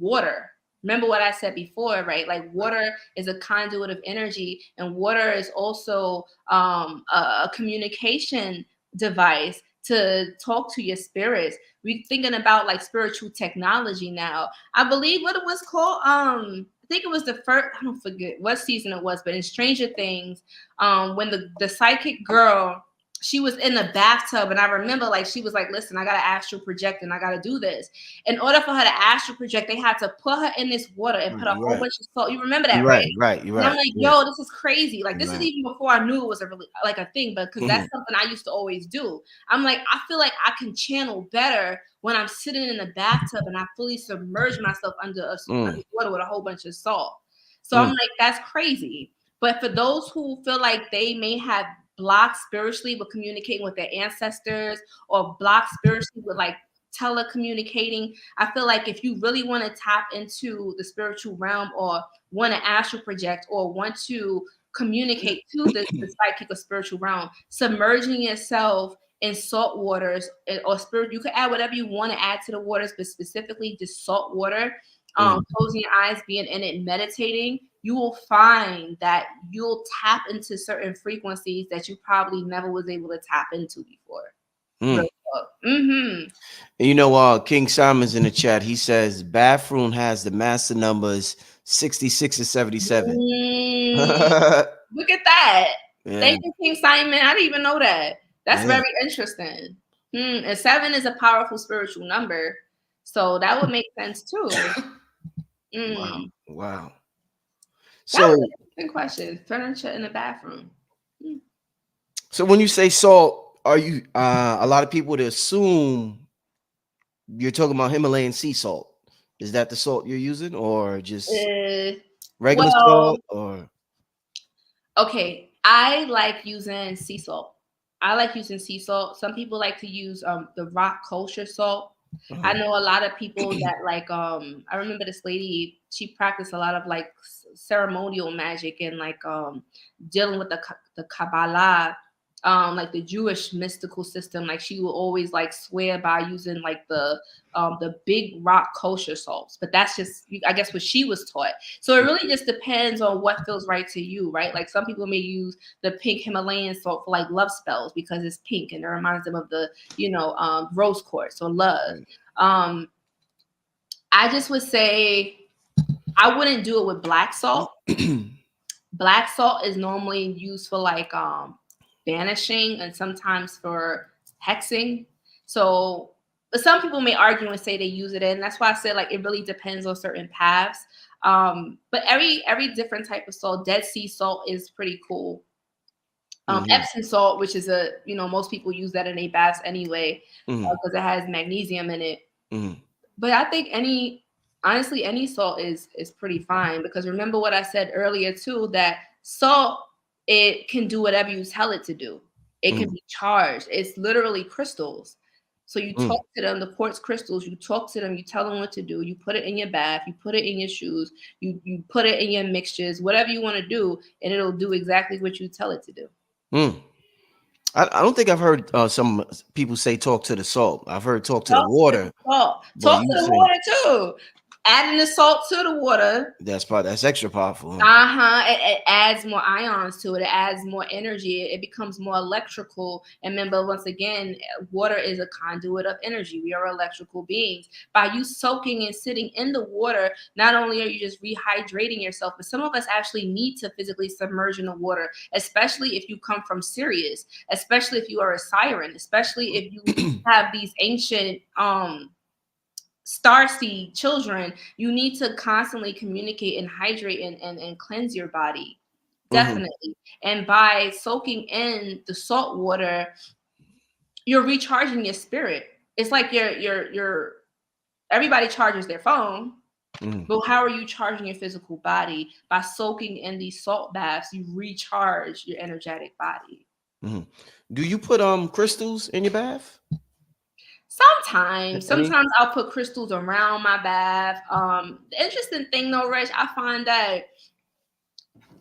water. Remember what I said before, right? Like water is a conduit of energy, and water is also a communication device to talk to your spirits. We're thinking about like spiritual technology now. I believe what it was called. I think it was the first. I don't forget what season it was, but in Stranger Things, when the psychic girl, she was in the bathtub, and I remember like she was like, "Listen, I gotta astral project, and I gotta do this." In order for her to astral project, they had to put her in this water and put a You're whole right. bunch of salt. You remember You're that, right. right? Right. You're And I'm right. like, Yeah. yo, this is crazy. Like, You're this is right. even before I knew it was a really like a thing, but because that's Mhm. something I used to always do. I'm like, I feel like I can channel better when I'm sitting in the bathtub and I fully submerge myself under Mm. water with a whole bunch of salt. So I'm like, that's crazy. But for those who feel like they may have blocked spiritually with communicating with their ancestors, or blocked spiritually with like telecommunicating, I feel like if you really want to tap into the spiritual realm, or want to astral project, or want to communicate to the psychic or spiritual realm, submerging yourself in salt waters, or spirit, you can add whatever you want to add to the waters, but specifically just salt water, closing your eyes, being in it, meditating, you will find that you'll tap into certain frequencies that you probably never was able to tap into before. Real talk. And King Simon's in the chat. He says bathroom has the master numbers 66 and 77. Look at that. Yeah. Thank you, King Simon. I didn't even know that. That's very interesting. And 7 is a powerful spiritual number, so that would make sense too. Wow. So, that was an interesting question. Furniture in the bathroom. So when you say salt, are you a lot of people would assume you're talking about Himalayan sea salt? Is that the salt you're using, or just regular salt? Or okay, I like using sea salt. I like using sea salt. Some people like to use the rock kosher salt. I know a lot of people that like I remember this lady, she practiced a lot of like ceremonial magic, and like dealing with the Kabbalah, like the Jewish mystical system. Like she will always like swear by using like the big rock kosher salts, but that's just, I guess, what she was taught. So it really just depends on what feels right to you, right? Like some people may use the pink Himalayan salt for like love spells because it's pink and it reminds them of the rose quartz or love. I just would say I wouldn't do it with black salt. Black salt is normally used for like banishing and sometimes for hexing. So but some people may argue and say they use it in. That's why I said like it really depends on certain paths. But every different type of salt, Dead Sea salt is pretty cool. Epsom salt, which is most people use that in a baths anyway, because it has magnesium in it. But I think honestly, any salt is pretty fine, because remember what I said earlier too, that salt, it can do whatever you tell it to do. It can be charged. It's literally crystals. So you talk to them, the quartz crystals, you talk to them, you tell them what to do. You put it in your bath, you put it in your shoes, you put it in your mixtures, whatever you want to do, and it'll do exactly what you tell it to do. I don't think I've heard some people say talk to the salt. I've heard talk to the water. Talk to the water too. Adding the salt to the water. That's extra powerful. It adds more ions to it. It adds more energy. It becomes more electrical. And remember, once again, water is a conduit of energy. We are electrical beings. By you soaking and sitting in the water, not only are you just rehydrating yourself, but some of us actually need to physically submerge in the water, especially if you come from Sirius, especially if you are a siren, especially if you have these ancient starseed children. You need to constantly communicate and hydrate and cleanse your body. Definitely. And by soaking in the salt water, you're recharging your spirit. It's like your everybody charges their phone, but how are you charging your physical body? By soaking in these salt baths, you recharge your energetic body. Do you put crystals in your bath? Sometimes I'll put crystals around my bath. The interesting thing though, Rich, I find that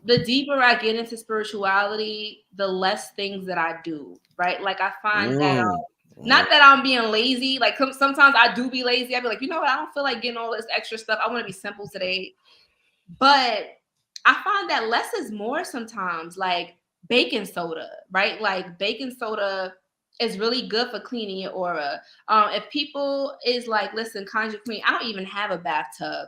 the deeper I get into spirituality, the less things that I do, right? Like I find that not that I'm being lazy. Like sometimes I do be lazy. I'll be like, you know what? I don't feel like getting all this extra stuff. I want to be simple today. But I find that less is more sometimes. Like baking soda, right? Like baking soda is really good for cleaning your aura. If people is like, listen, Conjure Queen, I don't even have a bathtub.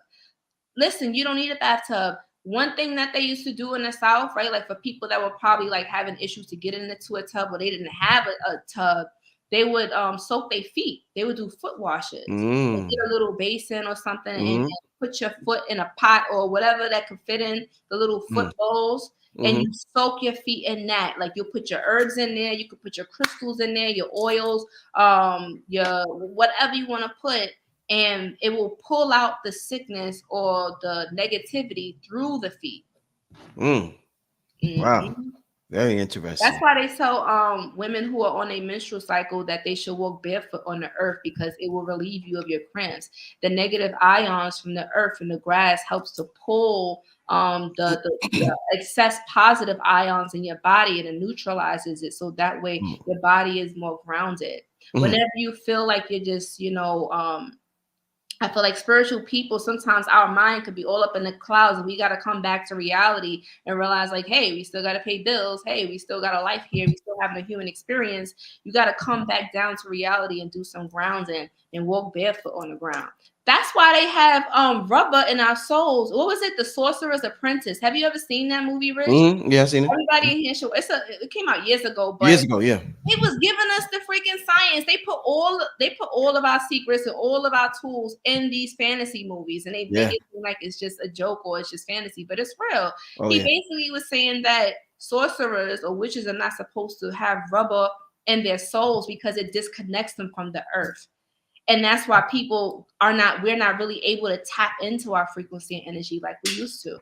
Listen, you don't need a bathtub. One thing that they used to do in the South, right? Like for people that were probably like having issues to get into a tub, or they didn't have a tub, they would soak their feet. They would do foot washes. They get a little basin or something and put your foot in a pot or whatever that could fit in the little foot bowls. And you soak your feet in that. Like you'll put your herbs in there, you could put your crystals in there, your oils, your whatever you want to put. and it will pull out the sickness or the negativity through the feet. Mm. Wow. Hmm. Very That's interesting. why they tell women who are on a menstrual cycle that they should walk barefoot on the earth because it will relieve you of your cramps. The negative ions from the earth and the grass helps to pull the excess positive ions in your body, and it neutralizes it so that way Mm. your body is more grounded. Mm. Whenever you feel like you're just, I feel like spiritual people, sometimes our mind could be all up in the clouds and we got to come back to reality and realize, like, hey, we still got to pay bills. Hey, we still got a life here. We still having a human experience. You got to come back down to reality and do some grounding and walk barefoot on the ground. That's why they have rubber in our souls. What was it? The Sorcerer's Apprentice. Have you ever seen that movie, Rich? Mm. Yeah, I seen it. Everybody in here, show it came out years ago, but Years ago, yeah. it was giving us the freaking science. They put all of our secrets and all of our tools in these fantasy movies, and they make Yeah. it seem like it's just a joke or it's just fantasy, but it's real. Oh He yeah. basically was saying that sorcerers or witches are not supposed to have rubber in their souls because it disconnects them from the earth. And that's why we're not really able to tap into our frequency and energy like we used to.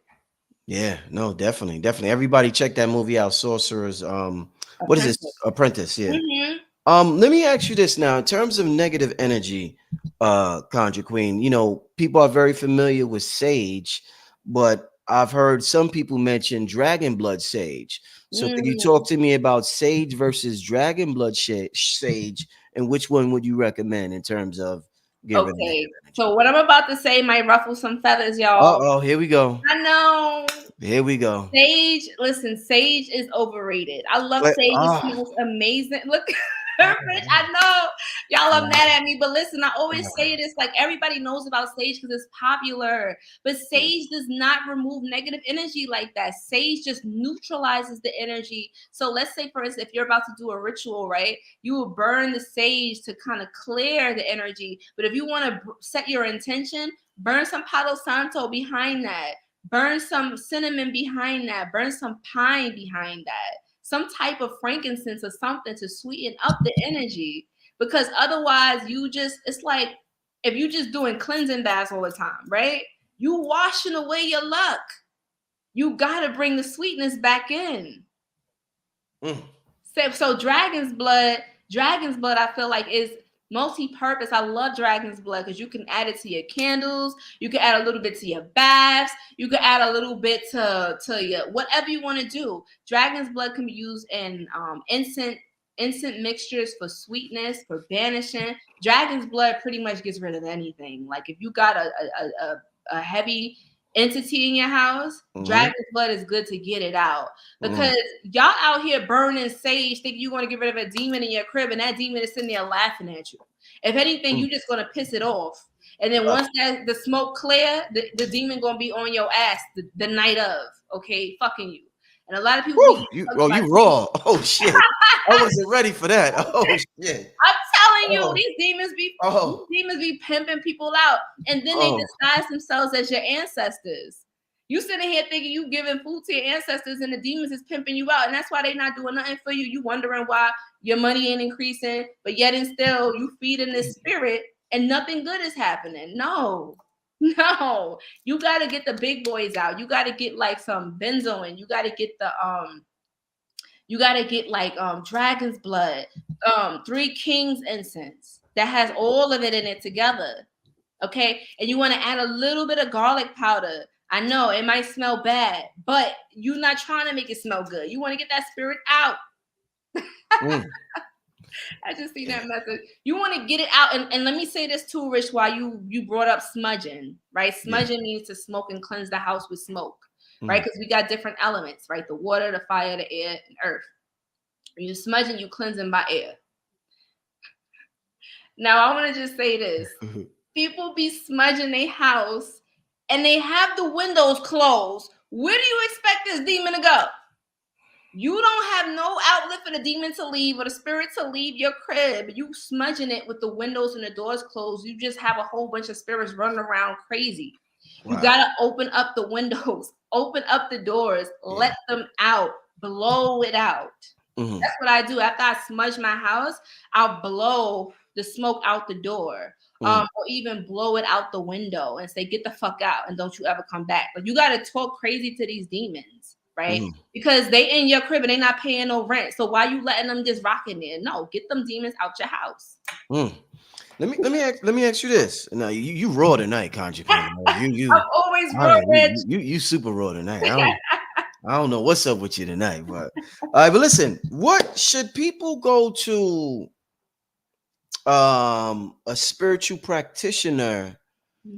Yeah, no, definitely, definitely. Everybody check that movie out, Sorcerer's what is this? Apprentice. Apprentice, yeah. Mm-hmm. Let me ask you this now. In terms of negative energy, Conjure Queen, people are very familiar with sage, but I've heard some people mention dragon blood sage. So could you Mm. talk to me about sage versus dragon blood sage, and which one would you recommend in terms of getting rid of Okay. negative energy? So what I'm about to say might ruffle some feathers, y'all. Uh-oh, here we go. I know. Here we go. Sage, listen, sage is overrated. I love But, sage. It smells amazing. Look, Rich, I know y'all are mad at me, but listen, I always say this like everybody knows about sage because it's popular. But sage does not remove negative energy like that. Sage just neutralizes the energy. So let's say, for instance, if you're about to do a ritual, right? You will burn the sage to kind of clear the energy. But if you want to set your intention, burn some Palo Santo behind that. Burn some cinnamon behind that. Burn some pine behind that. Some type of frankincense or something to sweeten up the energy. Because otherwise, it's like if you just doing cleansing baths all the time, right? You washing away your luck. You got to bring the sweetness back in. mm, So dragon's blood, I feel like is multi-purpose. I love dragon's blood because you can add it to your candles. You can add a little bit to your baths. You can add a little bit to your whatever you want to do. Dragon's blood can be used in instant mixtures for sweetness, for banishing. Dragon's blood pretty much gets rid of anything. Like if you got a heavy entity in your house, mhm, dragon's blood is good to get it out. mm, Because y'all out here burning sage, thinking you're going to get rid of a demon in your crib, and that demon is sitting there laughing at you. If anything, mm. you just going to piss it off. And then once the smoke clear, the demon going to be on your ass the night of, okay, fucking you. And a lot of people Woo, be you touched oh by you raw. Oh shit. I wasn't ready for that. Oh shit. I'm telling you, Oh, these oh, demons be pimping people out, and then they oh. disguise themselves as your ancestors. You sitting here thinking you giving food to your ancestors, and the demons is pimping you out, and that's why they not doing nothing for you. You wondering why your money ain't increasing, but yet and still you feeding this spirit, and nothing good is happening. No. No, you got to get the big boys out. You got to get like some benzoin. You got to get like dragon's blood, three kings incense that has all of it in it together. Okay. And you want to add a little bit of garlic powder. I know it might smell bad, but you're not trying to make it smell good. You want to get that spirit out. Mm, I just seen yeah. that message. You want to get it out. And let me say this too, Rich, while you brought up smudging, right? Yeah. Smudging means to smoke and cleanse the house with smoke, right? Mm, Because we got different elements, right? The water, the fire, the air, and earth. When you smudging, you cleansing by air. Now, I want to just say this. People be smudging their house and they have the windows closed. Where do you expect this demon to go? You don't have no outlet for the demon to leave or the spirit to leave your crib. You smudging it with the windows and the doors closed. You just have a whole bunch of spirits running around crazy. You wow. got to open up the windows, open up the doors, Yeah. let them out, blow it out. Mhm. That's what I do. After I smudge my house, I'll blow the smoke out the door, or even blow it out the window and say, get the fuck out and don't you ever come back. But you got to talk crazy to these demons, right? Because they in your crib and they not paying no rent. So why you letting them just rock in there? No, get them demons out your house. Let me ask you this. Now you raw tonight, Conjure Queen. I'm always raw, Rich. You super raw tonight. I don't know what's up with you tonight, but all right. But listen, what should people go to a spiritual practitioner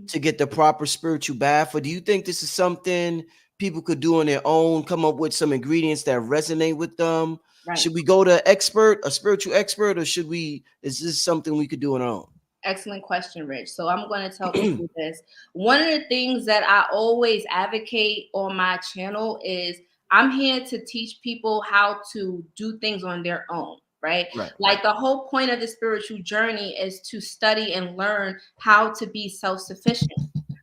to get the proper spiritual bath, or do you think this is something people could do on their own, come up with some ingredients that resonate with them? Right. Should we go to a spiritual expert, or is this something we could do on our own? Excellent question, Rich. So I'm going to tell people this. One of the things that I always advocate on my channel is I'm here to teach people how to do things on their own. Right? Like the whole point of the spiritual journey is to study and learn how to be self-sufficient,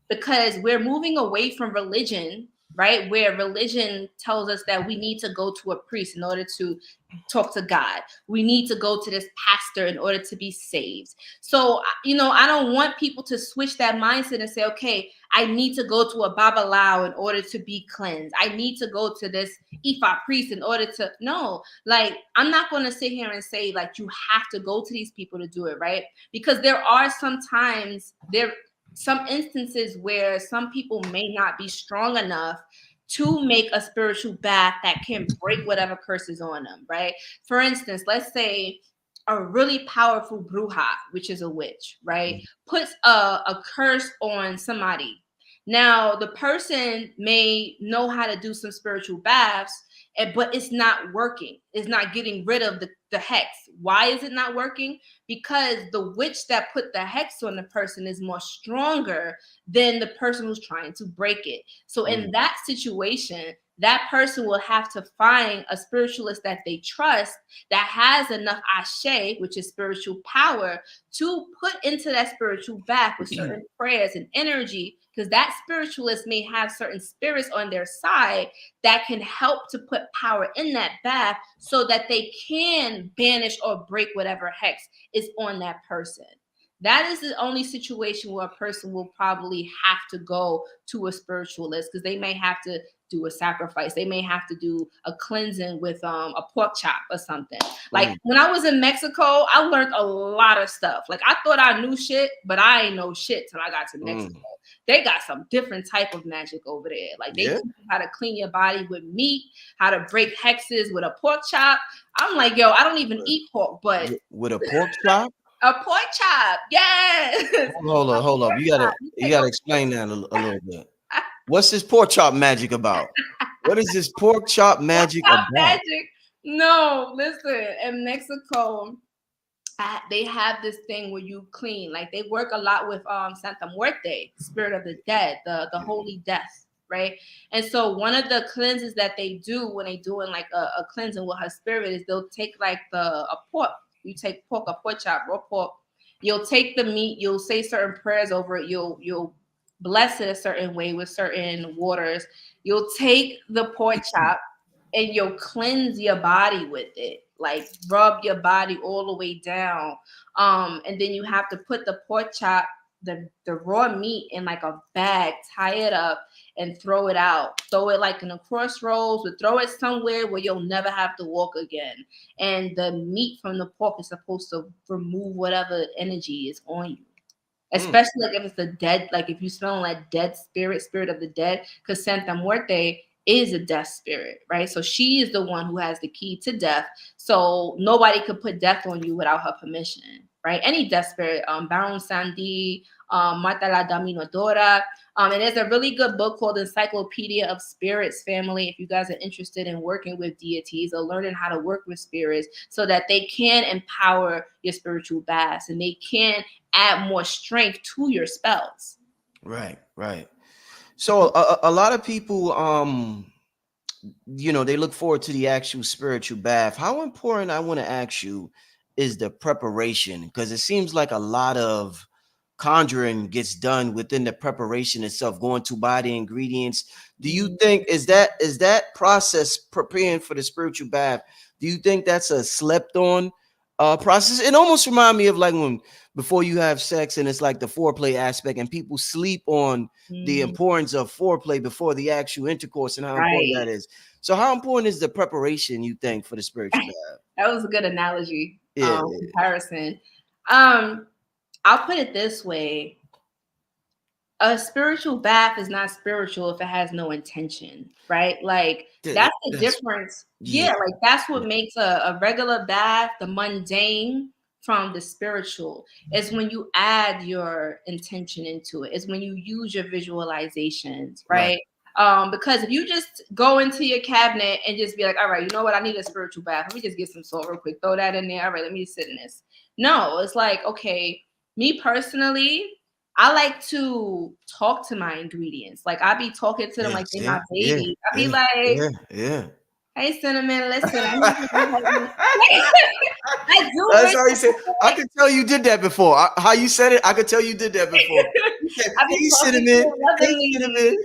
because we're moving away from religion, right? Where religion tells us that we need to go to a priest in order to talk to God. We need to go to this pastor in order to be saved. So, I don't want people to switch that mindset and say, okay, I need to go to a Babalao in order to be cleansed. I need to go to this Ifa priest in order to, no, like, I'm not going to sit here and say, like, you have to go to these people to do it, right? Because there are some instances where some people may not be strong enough to make a spiritual bath that can break whatever curse is on them, right? For instance, let's say a really powerful bruja, which is a witch, right, puts a curse on somebody. Now, the person may know how to do some spiritual baths, but it's not working. It's not getting rid of the hex. Why is it not working? Because the witch that put the hex on the person is more stronger than the person who's trying to break it. So in that situation, that person will have to find a spiritualist that they trust that has enough ashe, which is spiritual power, to put into that spiritual bath with certain prayers and energy, because that spiritualist may have certain spirits on their side that can help to put power in that bath so that they can banish or break whatever hex is on that person. That is the only situation where a person will probably have to go to a spiritualist, because they may have to do a sacrifice. They may have to do a cleansing with a pork chop or something. Like when I was in Mexico, I learned a lot of stuff. Like I thought I knew shit, but I ain't know shit till I got to Mexico. They got some different type of magic over there. Like they teach you how to clean your body with meat, how to break hexes with a pork chop. I'm like, yo, I don't even eat pork, but with a pork chop? A pork chop, yes. Hold up. You gotta explain that a little bit. What's this pork chop magic about? What is this pork chop magic about? Magic? No, listen. In Mexico, they have this thing where you clean. Like they work a lot with Santa Muerte, spirit of the dead, the holy death, right? And so one of the cleanses that they do when they doing like a cleansing with her spirit is they'll take like a pork. You take pork, a pork chop, raw pork. You'll take the meat. You'll say certain prayers over it. You'll bless it a certain way with certain waters. You'll take the pork chop and you'll cleanse your body with it. Like rub your body all the way down. And then you have to put the pork chop, the raw meat in like a bag, tie it up and throw it out. Throw it like in a crossroads, or throw it somewhere where you'll never have to walk again. And the meat from the pork is supposed to remove whatever energy is on you. Especially like if it's the dead, like if you smell like dead spirit of the dead, because Santa Muerte is a death spirit, right? So she is the one who has the key to death. So nobody could put death on you without her permission, right? Any death spirit, Baron Sandy, Marta la Dominadora. And there's a really good book called Encyclopedia of Spirits, family. If you guys are interested in working with deities or learning how to work with spirits so that they can empower your spiritual baths and they can add more strength to your spells. Right. So a lot of people, they look forward to the actual spiritual bath. How important, I want to ask you, is the preparation? Because it seems like a lot of conjuring gets done within the preparation itself, going to buy the ingredients. Do you think is that process preparing for the spiritual bath? Do you think that's a slept on process. It almost remind me of like when before you have sex and it's like the foreplay aspect, and people sleep on the Mm, importance of foreplay before the actual intercourse and how important right. that is. So how important is the preparation you think for the spiritual bath? That was a good analogy, Yeah, comparison. Um, I'll put it this way. A spiritual bath is not spiritual if it has no intention, right? Like that's the that's difference. yeah, Yeah, like that's yeah, what makes a regular bath, the mundane, from the spiritual. Is when you add your intention into it. Is when you use your visualizations, right. right? Because if you just go into your cabinet and just be like, all right, you know what, I need a spiritual bath. Let me just get some salt real quick, throw that in there. All right, let me just sit in this. No, it's like, okay, me personally, I like to talk to my ingredients. Like I be talking to them Yeah, like they yeah, my yeah, babies. I be yeah, like, yeah, yeah. "Hey, cinnamon, listen, I need you to help me." I do That's wish how you said. I I could tell you did that before. How you said it, I could tell you did that before. You said, be "Hey, talking to cinnamon. them Hey, lovingly. cinnamon."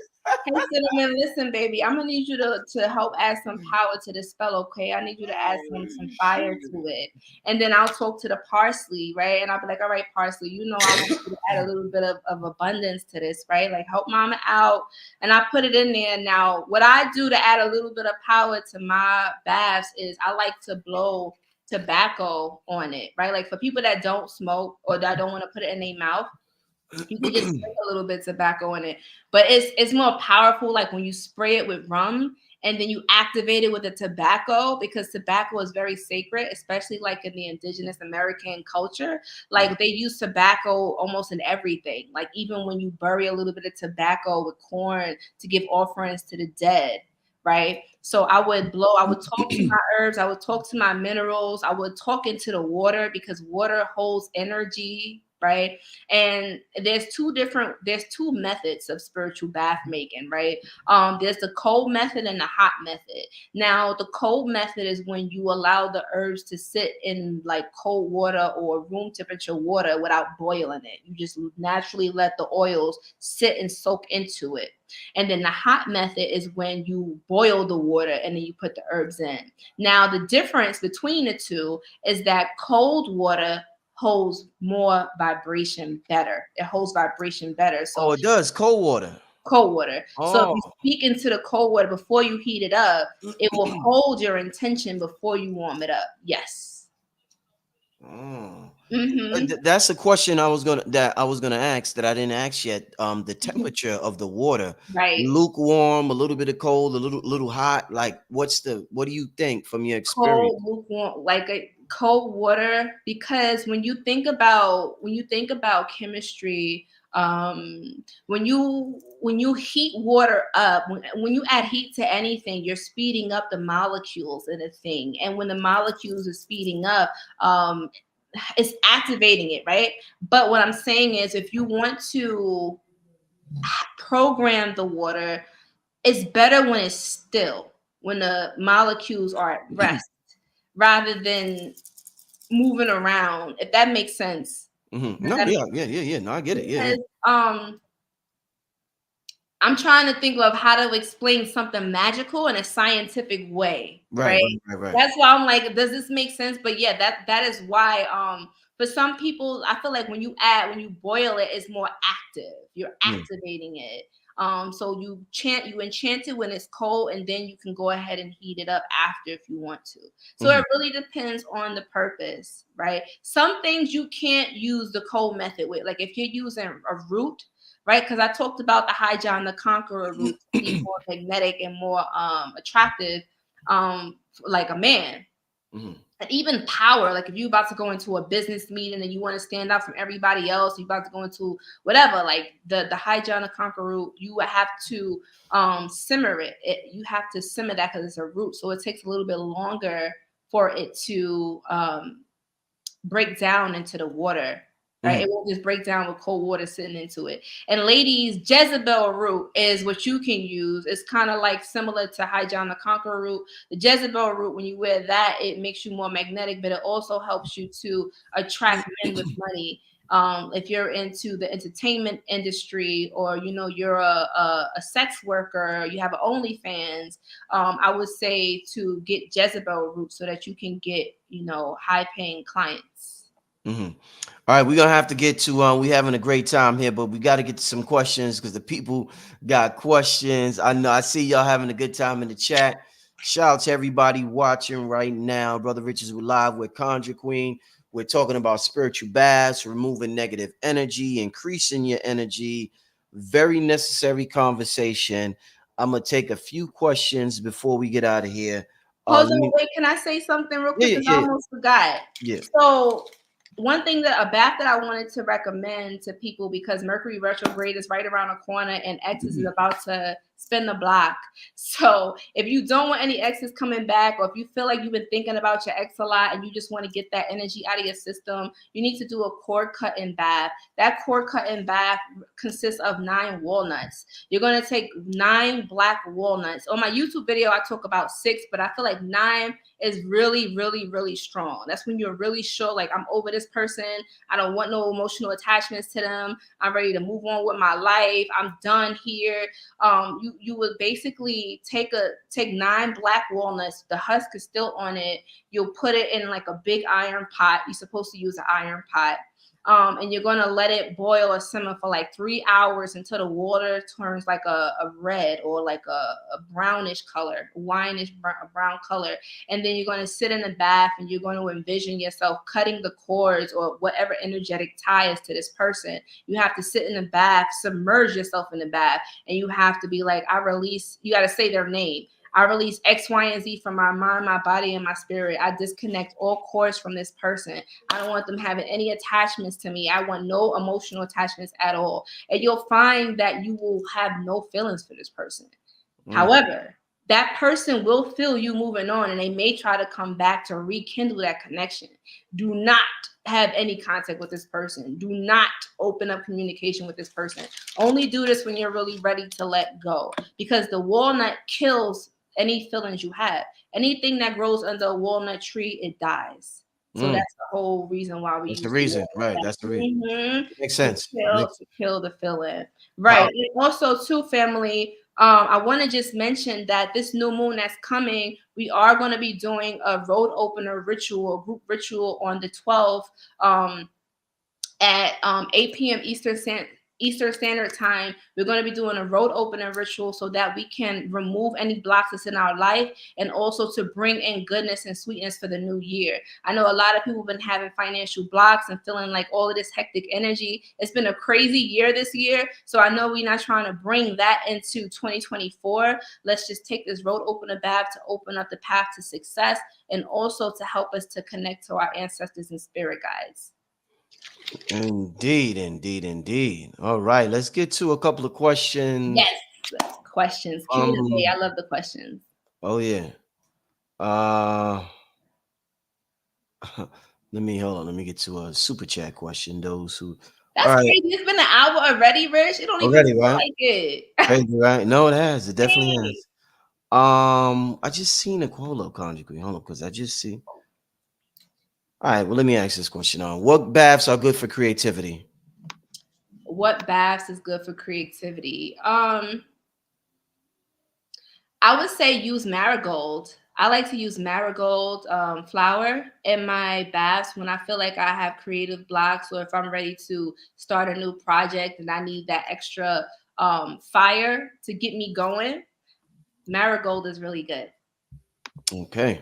Hey, cinnamon, listen, baby, I'm gonna need you to help add some power to the spell, okay? I need you to add some Oh, fire shoot. to it, and then I'll talk to the parsley, right? And I'll be like, all right, parsley, you know, I want you to add a little bit of abundance to this, right? Like help mama out, and I put it in there. Now, what I do to add a little bit of power to my baths is I like to blow tobacco on it, right? Like for people that don't smoke or that don't want to put it in their mouth, you could just spray a little bit of tobacco in it, but it's more powerful. Like when you spray it with rum and then you activate it with the tobacco, because tobacco is very sacred, especially like in the indigenous American culture. Right. Like they use tobacco almost in everything. Like even when you bury a little bit of tobacco with corn to give offerings to the dead. Right. So I would blow, I would talk to my herbs, I would talk to my minerals, I would talk into the water because water holds energy. Right. And there's two methods of spiritual bath making, right? There's the cold method and the hot method. Now the cold method is when you allow the herbs to sit in like cold water or room temperature water without boiling it. You just naturally let the oils sit and soak into it. And then the hot method is when you boil the water and then you put the herbs in. Now the difference between the two is that cold water holds more vibration better. It holds vibration better. Oh, So it does. Cold water. cold water. So if Oh. you speak into the cold water before you heat it up, it will hold your intention before you warm it up. Yes. Oh. Mm-hmm. That's a question I was gonna ask that I didn't ask yet. The temperature of the water, Right. lukewarm, a little bit of cold, a little hot. Like, what do you think from your experience? Cold, lukewarm, like a cold water, because when you think about chemistry, when you heat water up, when you add heat to anything, you're speeding up the molecules in a thing, and when the molecules are speeding up, it's activating it, right? But what I'm saying is, if you want to program the water, it's better when it's still, when the molecules are at rest, rather than moving around. If that makes sense. Does No, that yeah, make yeah, yeah, yeah. No, I get it. Yeah, yeah. Because I'm trying to think of how to explain something magical in a scientific way, Right, right? right, right, right. That's why I'm like, does this make sense? But yeah, that is why for some people, I feel like when you boil it, it's more active. You're Mm, activating it. So you enchant it when it's cold, and then you can go ahead and heat it up after if you want to. So mhm. it really depends on the purpose, right? Some things you can't use the cold method with. Like if you're using a root, right? Because I talked about the high John the Conqueror route to be more magnetic and more attractive, like a man. Mhm. And even power, like if you're about to go into a business meeting and you want to stand out from everybody else, you're about to go into whatever, like the high John the Conqueror route, you would have to simmer it. You have to simmer that because it's a root, so it takes a little bit longer for it to break down into the water, right? Mhm. It won't just break down with cold water sitting into it. And ladies, Jezebel root is what you can use. It's kind of like similar to High John the Conqueror root. The Jezebel root, when you wear that, it makes you more magnetic, but it also helps you to attract men with money. If you're into the entertainment industry, or you're a sex worker, you have an OnlyFans, I would say to get Jezebel root so that you can get high paying clients. Mhm. All right, we're gonna have to get to we having a great time here, but we got to get to some questions because the people got questions. I know I see y'all having a good time in the chat. Shout out to everybody watching right now. Brother Richards, we're live with Conjure Queen. We're talking about spiritual baths, removing negative energy, increasing your energy. Very necessary conversation. I'm gonna take a few questions before we get out of here. Hold Let on, me wait. Can I say something real yeah, quick? yeah, Because I yeah, almost forgot. yeah. So, one thing that a bath that I wanted to recommend to people, because Mercury retrograde is right around the corner and X's is Mhm. about to spin the block. So, if you don't want any exes coming back, or if you feel like you've been thinking about your ex a lot and you just want to get that energy out of your system, you need to do a cord cutting bath. That cord cutting bath consists of 9 walnuts. You're going to take 9 black walnuts. On my YouTube video, I talk about 6, but I feel like 9 is really, really, really strong. That's when you're really sure, like, I'm over this person. I don't want no emotional attachments to them. I'm ready to move on with my life. I'm done here. You would basically take 9 black walnuts. The husk is still on it. You'll put it in like a big iron pot. You're supposed to use an iron pot. And you're gonna let it boil or simmer for like 3 hours until the water turns like a red, or like a brownish color, wineish brown color. And then you're going to sit in the bath and you're going to envision yourself cutting the cords or whatever energetic tie is to this person. You have to sit in the bath, submerge yourself in the bath, and you have to be like, I release, you got to say their name. I release X, Y, and Z from my mind, my body, and my spirit. I disconnect all cords from this person. I don't want them having any attachments to me. I want no emotional attachments at all. And you'll find that you will have no feelings for this person. Mm. However, that person will feel you moving on, and they may try to come back to rekindle that connection. Do not have any contact with this person. Do not open up communication with this person. Only do this when you're really ready to let go, because the walnut kills any feelings you have. Anything that grows under a walnut tree, it dies. So Mm. that's the whole reason why we That's the use the reason, right? walnut. That's the reason. Makes To sense. kill Makes to kill the feeling. how Right. And also, too, family, I want to just mention that this new moon that's coming, we are going to be doing a road opener ritual, group ritual on the 12th. At 8 p.m. Eastern Standard Time. We're going to be doing a road opening ritual so that we can remove any blocks that's in our life, and also to bring in goodness and sweetness for the new year. I know a lot of people have been having financial blocks and feeling like all of this hectic energy. It's been a crazy year this year. So I know we're not trying to bring that into 2024. Let's just take this road opener bath to open up the path to success, and also to help us to connect to our ancestors and spirit guides. indeed, indeed, indeed. All right, let's get to a couple of questions. Yes. Questions. Cue me today. Um, I love the questions. oh yeah. Uh let me hold on. Let me get to a super chat question. Those who all That's right crazy. It's been an hour already, Rich. It don't even already, feel right? like it. Crazy, right? No, it has. It definitely Dang. has. I just seen a quote up conjugate. Hold on, because I just see. All right, well, let me ask this question on what baths are good for creativity? What baths is good for creativity? I would say use marigold. I like to use marigold flower in my baths when I feel like I have creative blocks, or if I'm ready to start a new project and I need that extra fire to get me going. Marigold is really good. Okay.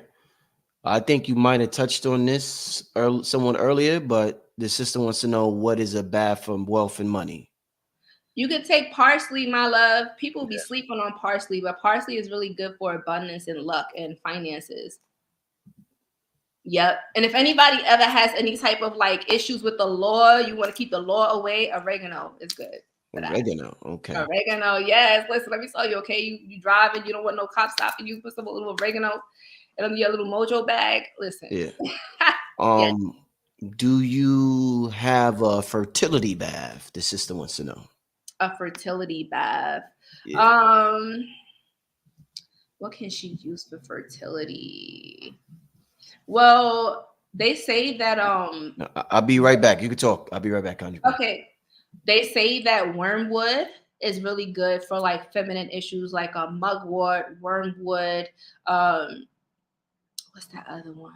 I think you might have touched on this someone earlier, but the sister wants to know what is a bath from wealth and money. You could take parsley, my love. People be sleeping on parsley, but parsley is really good for abundance and luck and finances. Yep. And if anybody ever has any type of like issues with the law, you want to keep the law away, oregano is good for that. Oregano. Okay. Oregano, yes. Listen, let me tell you, okay? You drive and you don't want no cops stopping you. Put some little oregano in your little mojo bag. Listen. Yeah. Yes, Um, do you have a fertility bath? The sister wants to know. a fertility bath. Yeah. Um, what can she use for fertility? Well, they say that I'll be right back. You can talk. I'll be right back, Conjure Queen. okay, they say that wormwood is really good for like feminine issues like mugwort, wormwood, um what's that other one?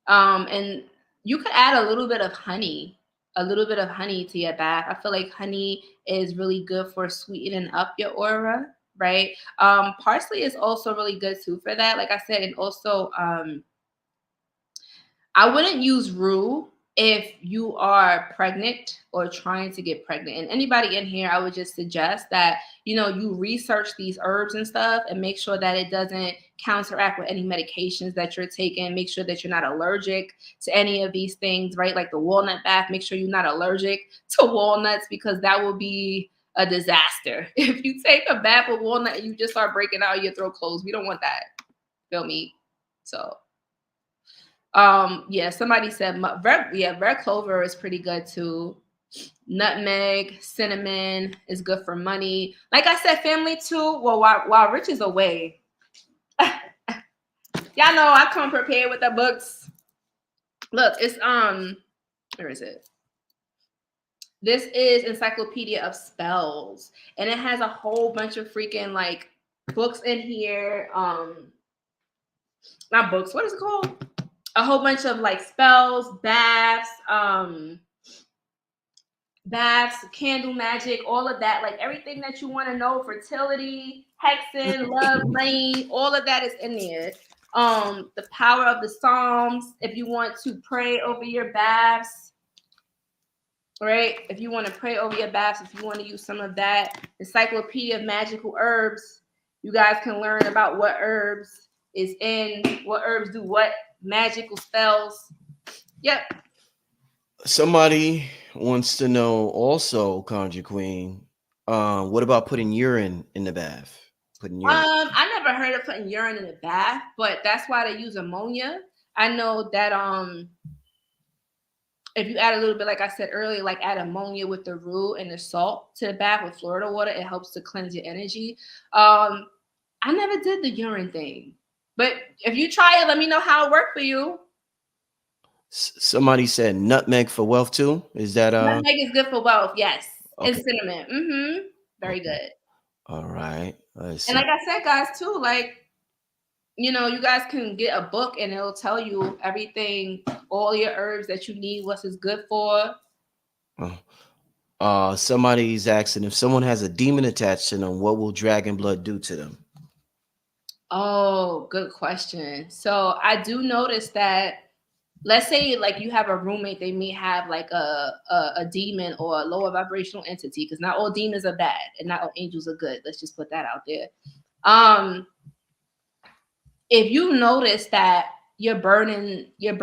And you could add a little bit of honey, to your bath. I feel like honey is really good for sweetening up your aura, right? Parsley is also really good too for that, like I said, and also I wouldn't use rue if you are pregnant or trying to get pregnant. And anybody in here, I would just suggest that, you research these herbs and stuff and make sure that it doesn't counteract with any medications that you're taking. Make sure that you're not allergic to any of these things, right? Like the walnut bath, make sure you're not allergic to walnuts because that will be a disaster. If you take a bath with walnut and you just start breaking out your throat closed, we don't want that. Feel me? So yeah, somebody said red clover is pretty good too. Nutmeg, cinnamon is good for money. Like I said, family too. Well, while Rich is away, y'all know I come prepared with the books. Look, it's where is it? This is Encyclopedia of Spells, and it has a whole bunch of freaking like books in here. Not books. What is it called? A whole bunch of like spells, baths, candle magic, all of that, like everything that you want to know, fertility, hexing, love, rain, all of that is in there. The power of the Psalms, if you want to pray over your baths, right? If you want to pray over your baths, if you want to use some of that, Encyclopedia of Magical Herbs, you guys can learn about what herbs is in, what herbs do what magical spells. Yep. Somebody wants to know also, Conjure Queen. What about putting urine in the bath? Putting urine. I never heard of putting urine in the bath, but that's why they use ammonia. I know that if you add a little bit, like I said earlier, like add ammonia with the rue and the salt to the bath with Florida water, it helps to cleanse your energy. I never did the urine thing, but if you try it, let me know how it worked for you. Somebody said nutmeg for wealth too. Is that Nutmeg is good for wealth, yes, and okay? cinnamon. Very Okay. good. All right. Let's And like see. I said, guys, too, like you guys can get a book and it'll tell you everything, all your herbs that you need, what is good for. Somebody's asking if someone has a demon attached to them, what will dragon blood do to them? Oh, good question. So I do notice that, let's say like you have a roommate, they may have like a demon or a lower vibrational entity, because not all demons are bad and not all angels are good. Let's just put that out there. If you notice that you're burning your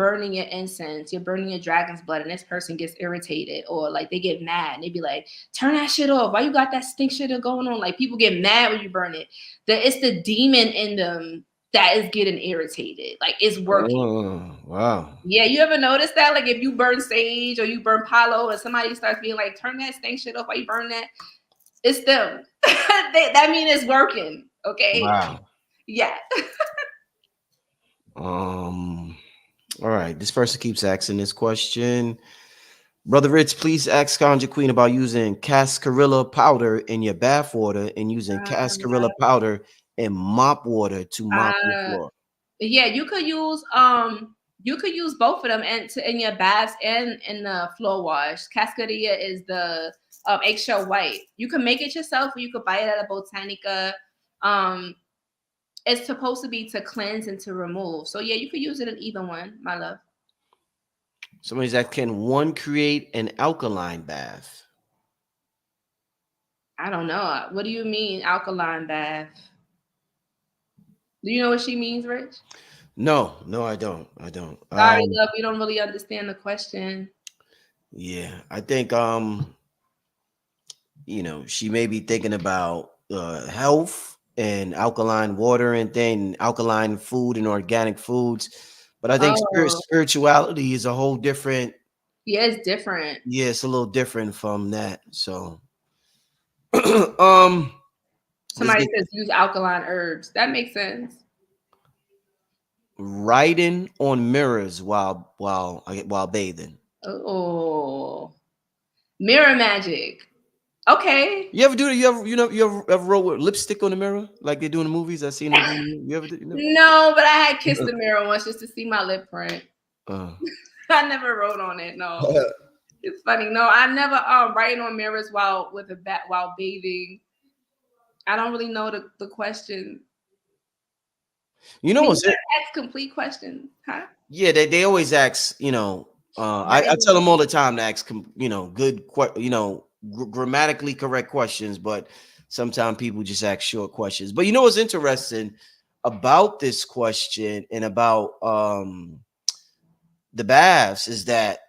incense, you're burning your dragon's blood, and this person gets irritated or like they get mad and they be like, turn that shit off. Why you got that stink shit going on? Like people get mad when you burn it. It's the demon in them that is getting irritated. Like it's working. Oh, wow. Yeah, you ever notice that? Like if you burn sage or you burn palo and somebody starts being like, turn that stink shit off, why you burn that? It's them. That means it's working. Okay. Wow. Yeah. All right. This person keeps asking this question. Brother Rich, please ask Conjure Queen about using cascarilla powder in your bath water and using cascarilla powder in mop water to mop your Uh, floor. yeah, you could use both of them in your baths and in the floor wash. Cascarilla is the eggshell white. You can make it yourself or you could buy it at a Botanica. Um, it's supposed to be to cleanse and to remove. So yeah, you could use it in either one, my love. Somebody's asking, can one create an alkaline bath? I don't know. What do you mean alkaline bath? Do you know what she means, Rich? No, no, I don't. I don't. Sorry, love, we don't really understand the question. Yeah, I think she may be thinking about health and alkaline water and then alkaline food and organic foods. But I think Oh, spirituality is a whole different. yeah, it's different. Yeah, it's a little different from that. So, um, let's Somebody get says use alkaline herbs. That makes sense. writing on mirrors while bathing. Oh, mirror magic. Okay. You ever do that? You ever wrote with lipstick on the mirror like they do in the movies? I seen them do. You ever do? You know? No, but I had kissed the mirror once just to see my lip print. Uh, I never wrote on it. No, it's funny. No, I never writing on mirrors while with a bat while bathing. I don't really know the question. you know Can you what's it? ask complete questions? Huh? Yeah, they always ask. I tell them all the time to ask. Good. Grammatically correct questions, but sometimes people just ask short questions. But you know what's interesting about this question and about the baths is that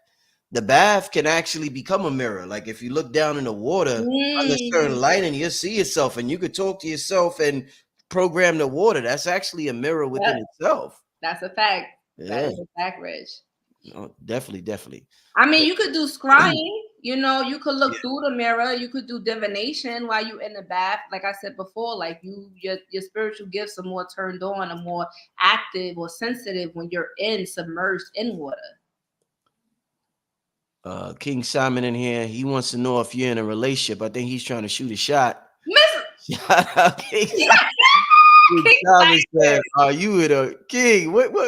the bath can actually become a mirror. Like if you look down in the water under certain Mm, lighting, you'll see yourself and you could talk to yourself and program the water. That's actually a mirror within yeah, itself. that's a fact. That Yeah, is a fact, Rich. no, definitely, definitely. I mean, you could do scrying. You know, you could Yeah. look through the mirror. You could do divination while you in the bath. Like I said before, like your spiritual gifts are more turned on, or more active or sensitive when you're submerged in water. King Simon in here. He wants to know if you're in a relationship. I think he's trying to shoot a shot. Miss Shout out King Simon. King King Simon said, Tiger. "Are you with a king? What?" You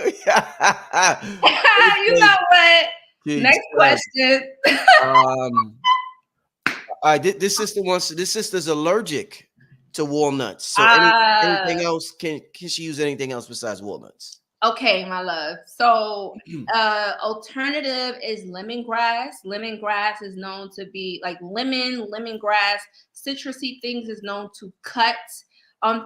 know what? King Next Simon. question. Um. All right, this sister's allergic to walnuts. So anything Uh, else? Can she use anything else besides walnuts? okay, my love. So, alternative is lemongrass. Lemongrass is known to be like lemongrass, citrusy things is known to cut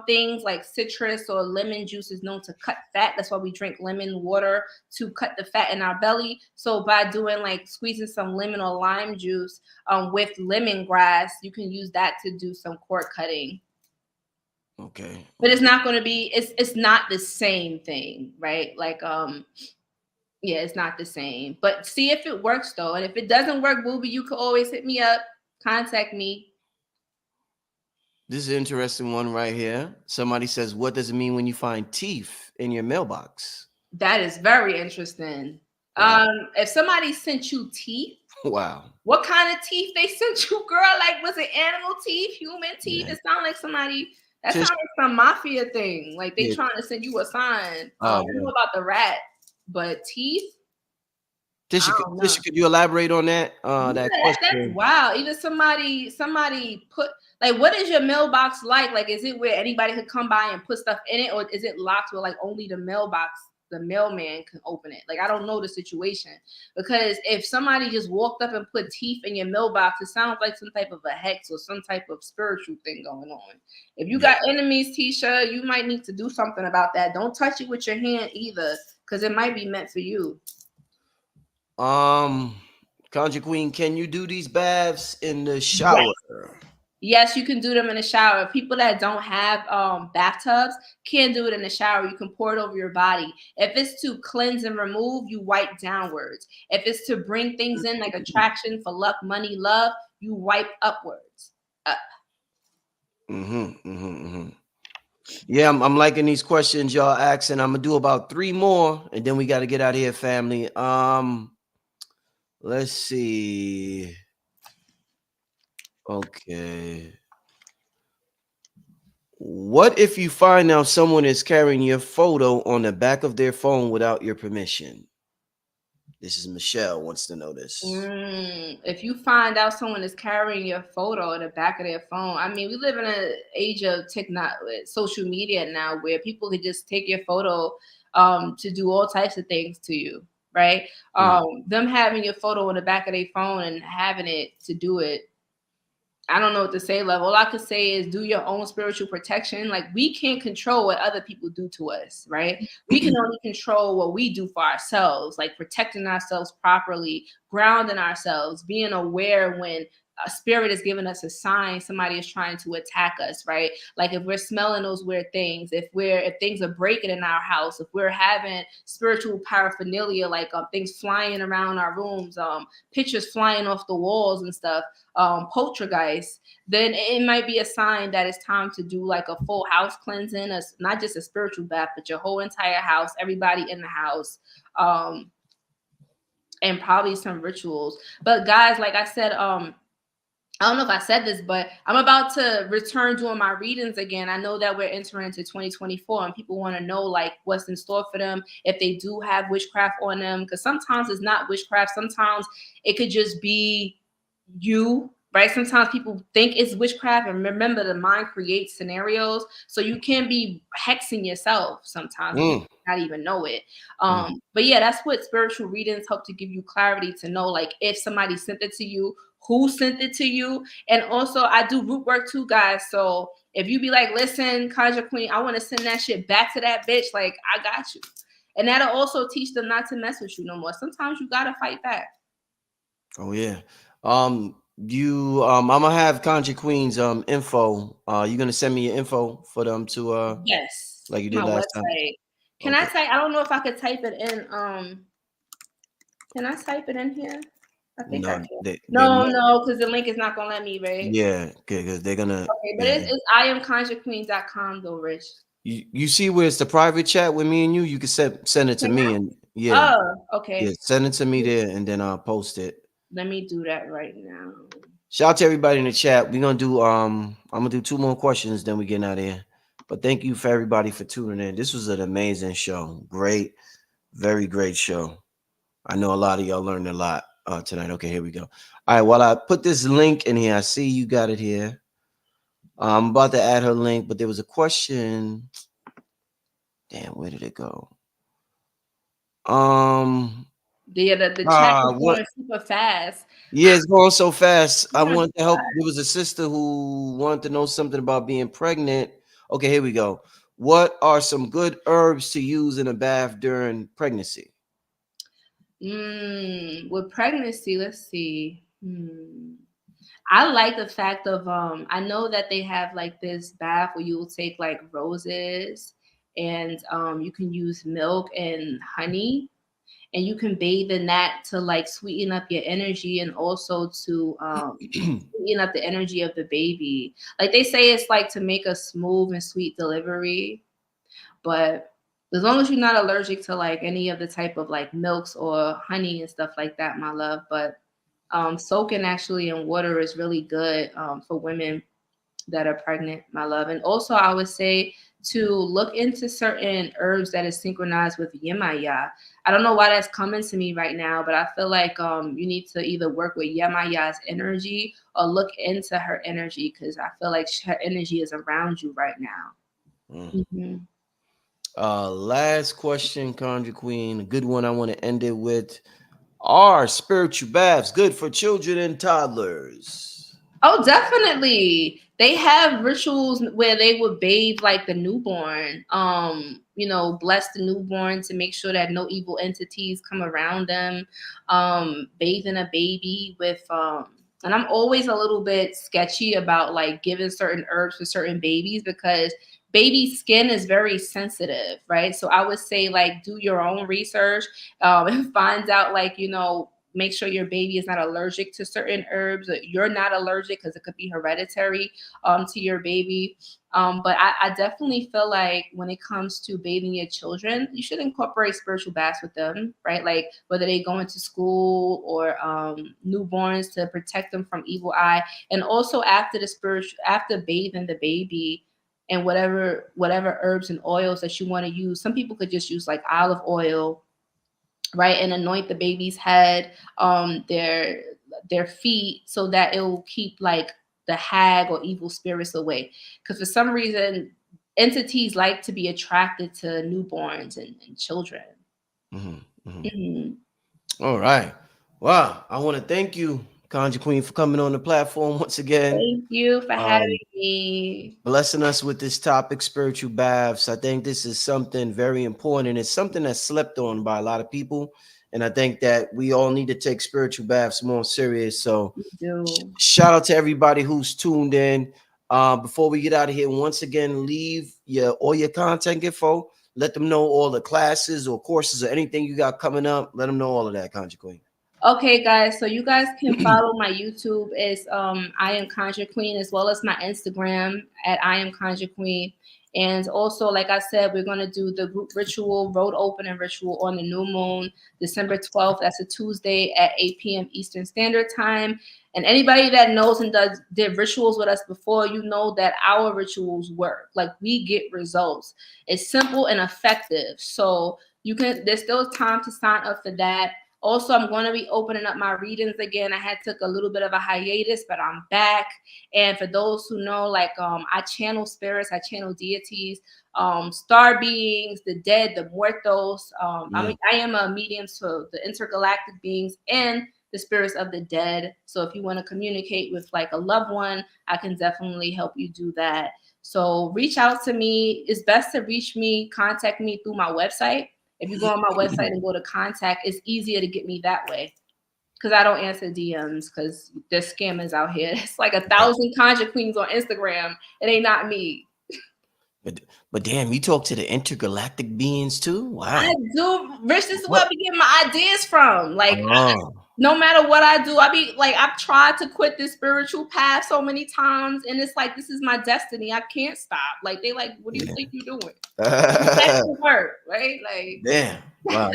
things like citrus or lemon juice is known to cut fat. That's why we drink lemon water to cut the fat in our belly. So by doing like squeezing some lemon or lime juice with lemongrass, you can use that to do some cord cutting. Okay. But it's not going to be it's not the same thing, right? Like yeah, it's not the same. But see if it works though. And if it doesn't work, booby, you can always hit me up, contact me. This is an interesting one right here. Somebody says, "What does it mean when you find teeth in your mailbox?" That is very interesting. Wow. If somebody sent you teeth, Wow. what kind of teeth they sent you, girl? Like, was it animal teeth, human teeth? Yeah. It sounds like somebody. That Tish, sounds like some mafia thing. Like they yeah. trying to send you a sign. I Oh, don't know man. about the rat, but teeth. I don't know. Tisha, could you elaborate on that? Yeah, That that's question. wild. Either somebody put like, what is your mailbox like? Like, is it where anybody could come by and put stuff in it, or is it locked where like only the mailman can open it? Like, I don't know the situation, because if somebody just walked up and put teeth in your mailbox, it sounds like some type of a hex or some type of spiritual thing going on. If you Yeah. got enemies, Tisha, you might need to do something about that. Don't touch it with your hand either, because it might be meant for you. Um, Conjure Queen, can you do these baths in the Yes. shower? Yes, you can do them in the shower. People that don't have bathtubs can do it in the shower. You can pour it over your body. If it's to cleanse and remove, you wipe downwards. If it's to bring things in like attraction for luck, money, love, you wipe upwards. Yeah, I'm liking these questions y'all asking. I'm gonna do about 3 more, and then we got to get out of here, family. Let's see. Okay. What if you find out someone is carrying your photo on the back of their phone without your permission? This is Michelle wants to know this. If you find out someone is carrying your photo in the back of their phone, I mean, we live in an age of social media now, where people can just take your photo to do all types of things to you, right? Them having your photo in the back of their phone and having it to do it, I don't know what to say, love. All I could say is do your own spiritual protection. Like, we can't control what other people do to us, right? We can only control what we do for ourselves, like protecting ourselves properly, grounding ourselves, being aware when a spirit is giving us a sign somebody is trying to attack us, right? Like if we're smelling those weird things, if things are breaking in our house, if we're having spiritual paraphernalia, like things flying around our rooms, pictures flying off the walls and stuff, poltergeist, then it might be a sign that it's time to do like a full house cleansing, not just a spiritual bath, but your whole entire house, everybody in the house, and probably some rituals. But guys, like I said, I don't know if I said this, but I'm about to return doing my readings again. I know that we're entering into 2024 and people want to know like what's in store for them, if they do have witchcraft on them, because sometimes it's not witchcraft. Sometimes it could just be you, right? Sometimes people think it's witchcraft, and remember the mind creates scenarios. So you can be hexing yourself sometimes and you not even know it. But yeah, that's what spiritual readings help to give you clarity to know, like if somebody sent it to you, who sent it to you. And also I do root work too, guys. So if you be like, listen, Conjure Queen, I want to send that shit back to that bitch, like I got you. And that'll also teach them not to mess with you no more. Sometimes you gotta fight back. Oh yeah. I'm gonna have Conjure Queen's info. You gonna send me your info for them to Yes, like you did my last time? website. Can I Okay. type? I don't know if I could type it in. Can I type it in here? I think I No, can. they No, might, no, because the link is not gonna let me, right? yeah, because they're gonna, Okay, but yeah. it's IamConjureQueen.com though, Rich. You see where it's the private chat with me and you can send it to Can me, I? and yeah, Oh, yeah, okay. send it to me there and then I'll post it. Let me do that right now. Shout out to everybody in the chat. We're gonna do I'm gonna do 2 more questions, then we get out of here. But thank you for everybody for tuning in. This was an amazing show. Great, very great show. I know a lot of y'all learned a lot tonight. Okay, here we go. All right, while I put this link in here, I see you got it here. I'm about to add her link, but there was a question. Damn, where did it go? Um, The chat is what? going super fast. Yeah, it's going so fast. I'm I trying to wanted to help. There was a sister who wanted to know something about being pregnant. Okay, here we go. What are some good herbs to use in a bath during pregnancy? With pregnancy, let's see. I like the fact of I know that they have like this bath where you will take like roses and you can use milk and honey and you can bathe in that to like sweeten up your energy and also to sweeten up the energy of the baby. Like they say it's like to make a smooth and sweet delivery, but as long as you're not allergic to like any of the type of like milks or honey and stuff like that, my love. But soaking actually in water is really good for women that are pregnant, my love. And also, I would say to look into certain herbs that is synchronized with Yemaya. I don't know why that's coming to me right now, but I feel like you need to either work with Yemaya's energy or look into her energy because I feel like her energy is around you right now. Mm. Mm-hmm. Last question, Conjure Queen. A good one I want to end it with. Are spiritual baths good for children and toddlers? Oh, definitely. They have rituals where they would bathe like the newborn, bless the newborn to make sure that no evil entities come around them, bathing a baby with, and I'm always a little bit sketchy about like giving certain herbs to certain babies because baby skin is very sensitive, right? So I would say like do your own research, and find out like, make sure your baby is not allergic to certain herbs. Or you're not allergic because it could be hereditary to your baby. But I definitely feel like when it comes to bathing your children, you should incorporate spiritual baths with them, right? Like whether they go into school or newborns to protect them from evil eye. And also after bathing the baby and whatever herbs and oils that you want to use. Some people could just use like olive oil, right, and anoint the baby's head, their feet, so that it will keep like the hag or evil spirits away. Because for some reason, entities like to be attracted to newborns and children. Mhm, mhm. Mhm. All right. Wow. I want to thank you, Conjure Queen, for coming on the platform once again. Thank you for Um, having me. blessing us with this topic, spiritual baths. I think this is something very important. It's something that's slept on by a lot of people. And I think that we all need to take spiritual baths more serious. So We do. shout out to everybody who's tuned in. Before we get out of here, once again, leave all your contact info. Let them know all the classes or courses or anything you got coming up. Let them know all of that, Conjure Queen. Okay, guys, so you guys can follow my YouTube is I am Conjure Queen, as well as my Instagram at I am Conjure Queen. And also, like I said, we're gonna do the group ritual, road opening ritual on the new moon, December 12th. That's a Tuesday at 8 p.m. Eastern Standard Time. And anybody that knows and did rituals with us before, you know that our rituals work. Like, we get results. It's simple and effective. So there's still time to sign up for that. Also, I'm going to be opening up my readings again. I took a little bit of a hiatus, but I'm back. And for those who know, like, I channel spirits, I channel deities, star beings, the dead, the muertos. I am a medium to the intergalactic beings and the spirits of the dead. So if you want to communicate with like a loved one, I can definitely help you do that. So reach out to me. It's best to reach me, contact me through my website. If you go on my website and go to contact, it's easier to get me that way, because I don't answer DMs because there's scammers out here. It's like 1,000 Conjure Queens on Instagram. It ain't not me. But damn, you talk to the intergalactic beings too? Wow. I do. Rich, this is where I be getting my ideas from. Like, no matter what I do, I've tried to quit this spiritual path so many times, and it's like, this is my destiny. I can't stop. Like, they like, what do you think you're doing? That's the work, right? Like, damn. Wow.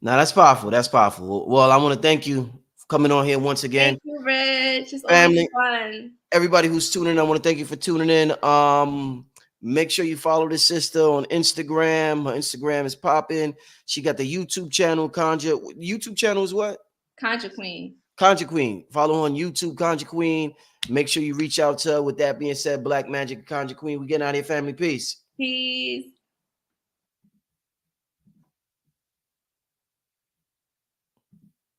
Now that's powerful. That's powerful. Well, I want to thank you for coming on here once again. Thank you, Rich. It's Family, always fun. Everybody who's tuning in, I want to thank you for tuning in. Make sure you follow this sister on Instagram. Her Instagram is popping. She got the YouTube channel, Conjure. YouTube channel is what? Conjure Queen. Conjure Queen. Follow on YouTube, Conjure Queen. Make sure you reach out to her. With that being said, Black Magic Conjure Queen. We getting out of here, family. Peace. Peace.